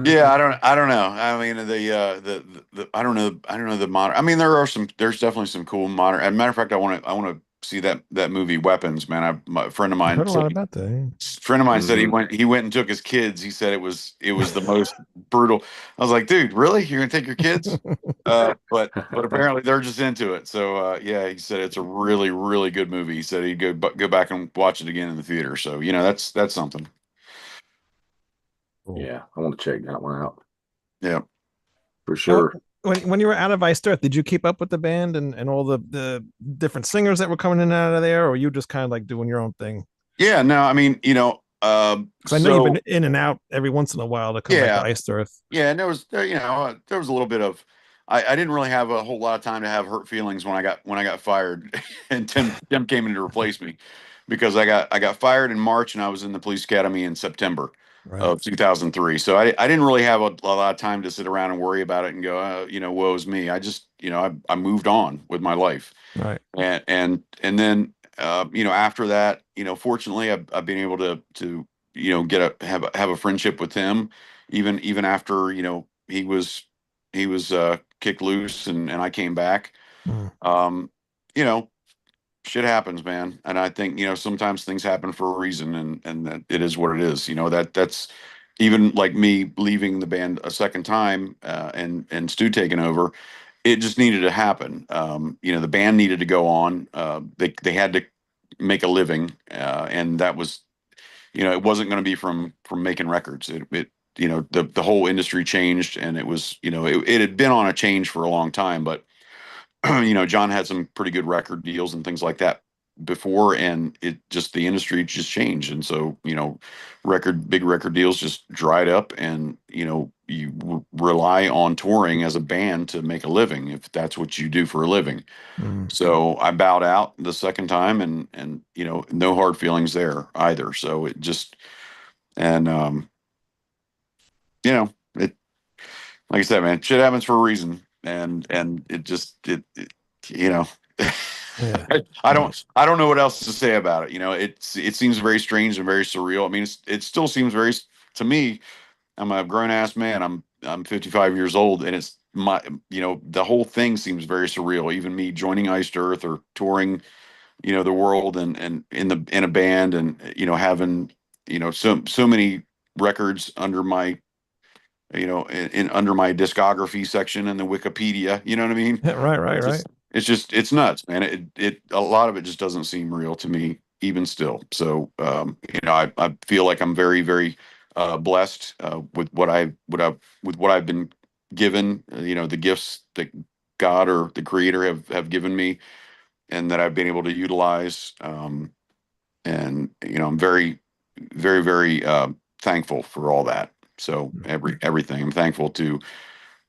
Yeah, I don't know. I mean, the I don't know the modern. I mean, there's definitely some cool modern. As a matter of fact, I want to see that movie Weapons, man. A friend of I mine heard a lot about that. said he Mhm. went and took his kids. He said it was the most brutal. I was like, dude, really? You're gonna take your kids? But apparently they're just into it. So yeah, he said it's a really really good movie. He said he'd go back and watch it again in the theater. So that's something. Cool. Yeah, I want to check that one out Yeah. for sure. When you were out of Iced Earth, did you keep up with the band and all the different singers that were coming in and out of there, or you just kind of like doing your own thing? Yeah. No, I mean, Because I know you've been in and out every once in a while to come back yeah. to Iced Earth. Yeah, and there was a little bit of I didn't really have a whole lot of time to have hurt feelings when I got fired, and Tim came in to replace me, because I got fired in March, and I was in the police academy in September Right. of 2003. So I didn't really have a lot of time to sit around and worry about it and go, woe's me. I just I moved on with my life. Right. And then after that, fortunately I've been able to have a friendship with him, even after he was kicked loose, and I came back. Mm. You know, shit happens, man. And I think, sometimes things happen for a reason, and that it is what it is. That's even like me leaving the band a second time, and Stu taking over. It just needed to happen. The band needed to go on. They had to make a living, and that was, it wasn't going to be from making records. The whole industry changed, and it was, it had been on a change for a long time, but John had some pretty good record deals and things like that before, and the industry just changed. And so, big record deals just dried up, and, rely on touring as a band to make a living if that's what you do for a living. Mm. So I bowed out the second time, and, no hard feelings there either. So it just, and, it, like I said, man, shit happens for a reason. And it just, you know, Yeah. I don't know what else to say about it. It seems very strange and very surreal. I mean, it still seems very, to me, I'm a grown ass man. I'm 55 years old, and it's the whole thing seems very surreal. Even me joining Iced Earth or touring, the world, and in a band, and, having, so many records under my, under my discography section in the Wikipedia. You know what I mean? Right. It's nuts, man. A lot of it just doesn't seem real to me, even still. So, I feel like I'm very, very blessed with what I've been given. The gifts that God or the Creator have given me, and that I've been able to utilize. And I'm very, very, very thankful for all that. So everything, I'm thankful to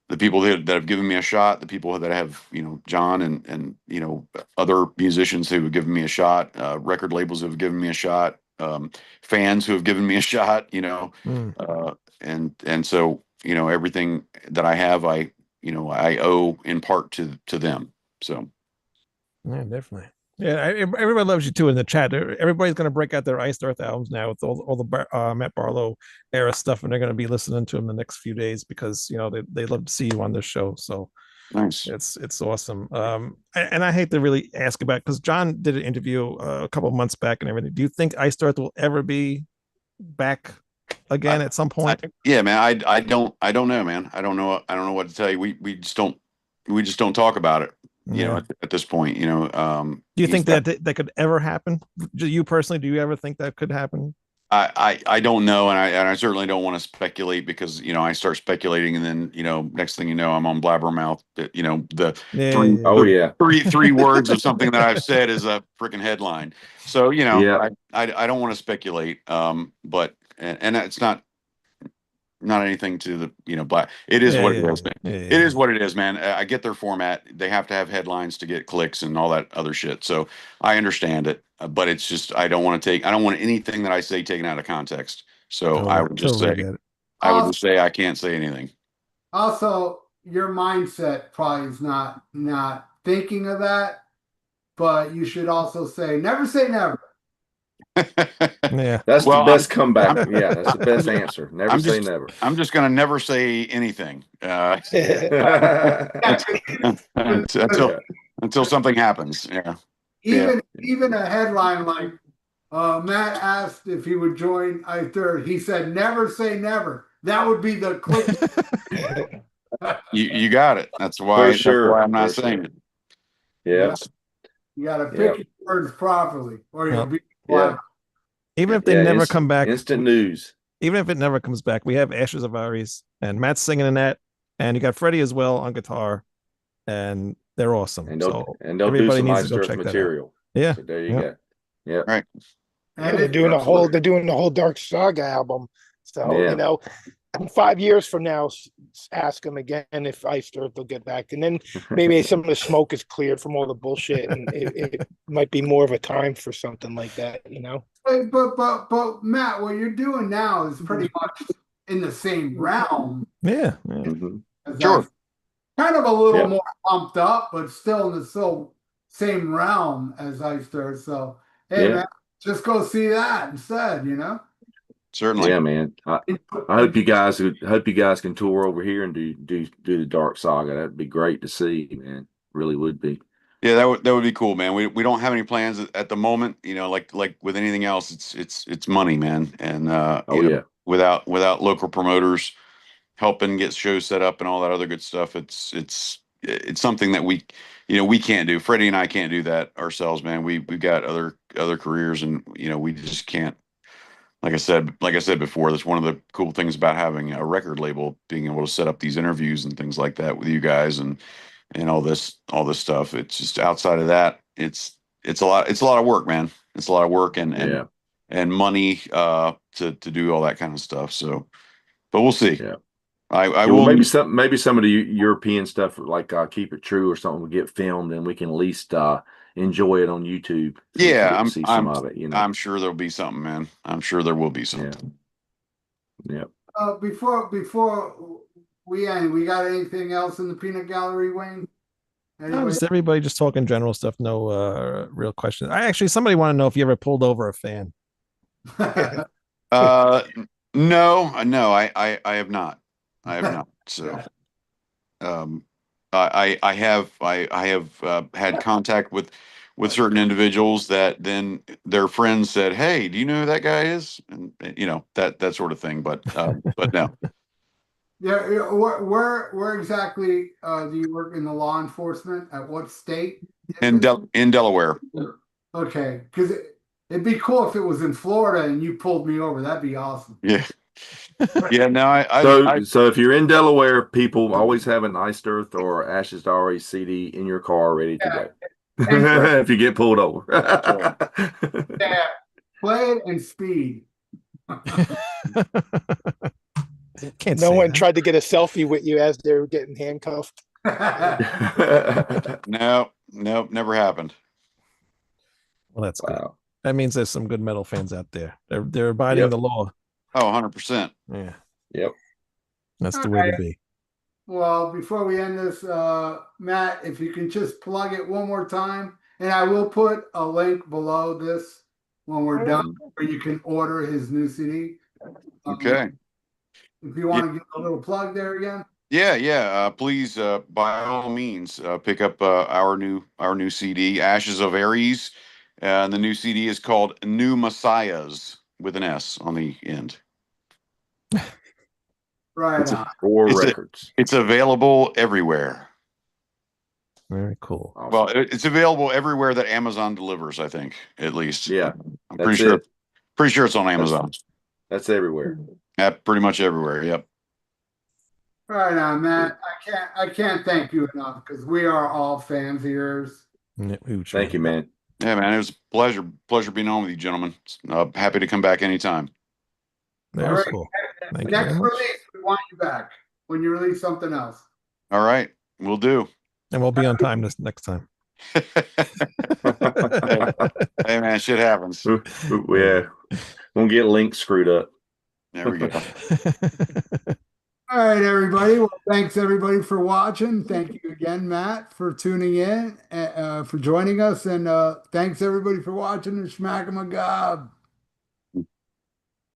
the people that have given me a shot, the people that have, John, and other musicians who have given me a shot, record labels who have given me a shot, fans who have given me a shot, Mm. and so, everything that I have, I owe in part to them. So. Yeah, definitely. Yeah, everybody loves you too in the chat. Everybody's going to break out their Iced Earth albums now with all the Matt Barlow era stuff, and they're going to be listening to them the next few days because they love to see you on this show. So Nice. it's awesome. And I hate to really ask about, because John did an interview a couple of months back and everything. Do you think Iced Earth will ever be back again at some point? Yeah, man. I don't know, man. I don't know what to tell you. We just don't talk about it. Yeah. At this point, Do you think that could ever happen? Do you personally, do you ever think that could happen? I don't know, and I certainly don't want to speculate, because I start speculating, and then next thing you know, I'm on Blabbermouth. The Yeah. Oh yeah. three words of something that I've said is a freaking headline. So Yeah. I don't want to speculate. But and it's not anything to the black. It is what it is, man. Yeah. It is what it is, man. I get their format. They have to have headlines to get clicks and all that other shit. So I understand it, but it's just I don't want anything that I say taken out of context. So I would just totally say get it. I can't say anything. Also, your mindset probably is not thinking of that, but you should also say never. Yeah. That's Well, the best comeback. Yeah, that's the best answer. Never say never. I'm just gonna never say anything until something happens. Yeah. Even a headline like Matt asked if he would join I third. He said never say never. That would be the click. You got it. That's why. For sure. That's why I'm not For saying sure. it. Yeah. You got to pick your words properly, or you'll be Yeah. Even if they never come back, instant news. Even if it never comes back, we have Ashes of Aries and Matt's singing in that, and you got Freddie as well on guitar, and they're awesome. And they'll everybody do some needs to go Iced check Earth that out. material. Yeah. So there you go. Yeah. Right. And they're doing the whole Dark Saga album. So Yeah. in 5 years from now, ask them again if Iced Earth will get back, and then maybe some of the smoke is cleared from all the bullshit, and it might be more of a time for something like that. But Matt, what you're doing now is pretty much in the same realm. Yeah. Mm-hmm. Sure. Kind of a little more pumped up, but still in the same realm as Iced Earth. So hey, man, just go see that instead. Certainly. Yeah, man. I hope you guys can tour over here and do the Dark Saga. That'd be great to see, man. Really would be. Yeah, that would be cool, man. We don't have any plans at the moment. You know, like with anything else, it's money, man. And Oh yeah. without local promoters helping get shows set up and all that other good stuff, it's something that we can't do. Freddie and I can't do that ourselves, man. We've got other careers, and we just can't. Like I said before, that's one of the cool things about having a record label, being able to set up these interviews and things like that with you guys, and all this stuff. It's just outside of that, it's a lot of work, man. It's a lot of work and Yeah. and money to do all that kind of stuff. So, but we'll see. Yeah. I Yeah, will. well, maybe some of the European stuff like Keep It True or something will get filmed and we can at least enjoy it on YouTube. So we can Yeah, get to see some of it, I'm sure there'll be something, man. I'm sure there will be something. Yeah. Before we end, we got anything else in the peanut gallery, Wayne? No, Anybody? just everybody just talking general stuff. No real questions. Somebody want to know if you ever pulled over a fan. Uh, no, I have not. I have not. So, I have had contact with certain individuals that then their friends said, "Hey, do you know who that guy is?" And that sort of thing. But no, Yeah, where exactly do you work in the law enforcement? At what state? in Delaware. Okay, because it'd be cool if it was in Florida and you pulled me over. That'd be awesome. Yeah, yeah. No, So if you're in Delaware, people always have an Iced Earth or Ashes to RE CD in your car ready to go. If you get pulled over. Yeah, play it and speed. Can't No say one that. tried to get a selfie with you as they were getting handcuffed. no, never happened. Well, that's good. Wow. That means there's some good metal fans out there. They're abiding Yep. the law. Oh, 100%. Yeah, Yep. that's the All way to right. be. Well, before we end this, Matt, if you can just plug it one more time, and I will put a link below this when we're done, where you can order his new CD. Okay. If you want to give a little plug there again. Yeah. Please, by all means, pick up our new CD, Ashes of Aries. And the new CD is called New Messiahs with an S on the end. Right It's, on. Or it's, records. it's available everywhere. Very cool. Awesome. Well, it's available everywhere that Amazon delivers, I think, at least. Yeah, I'm that's pretty sure. it. Pretty sure it's on Amazon. That's everywhere. Yeah, pretty much everywhere. Yep. Right on, Matt. I can't thank you enough because we are all fans of yours. Yeah, huge Thank you, fan. man. Yeah, man. It was a pleasure being on with you, gentlemen. Happy to come back anytime. Very All right. cool. Thank you Next very much. release, we want you back when you release something else. All right, we'll do. And we'll be on time this next time. Hey, man, shit happens. Yeah. Won't get links screwed up. There we go. All right, everybody. Well, thanks everybody for watching. Thank you again, Matt, for tuning in, for joining us, and thanks everybody for watching the Schmack 'em a Gob.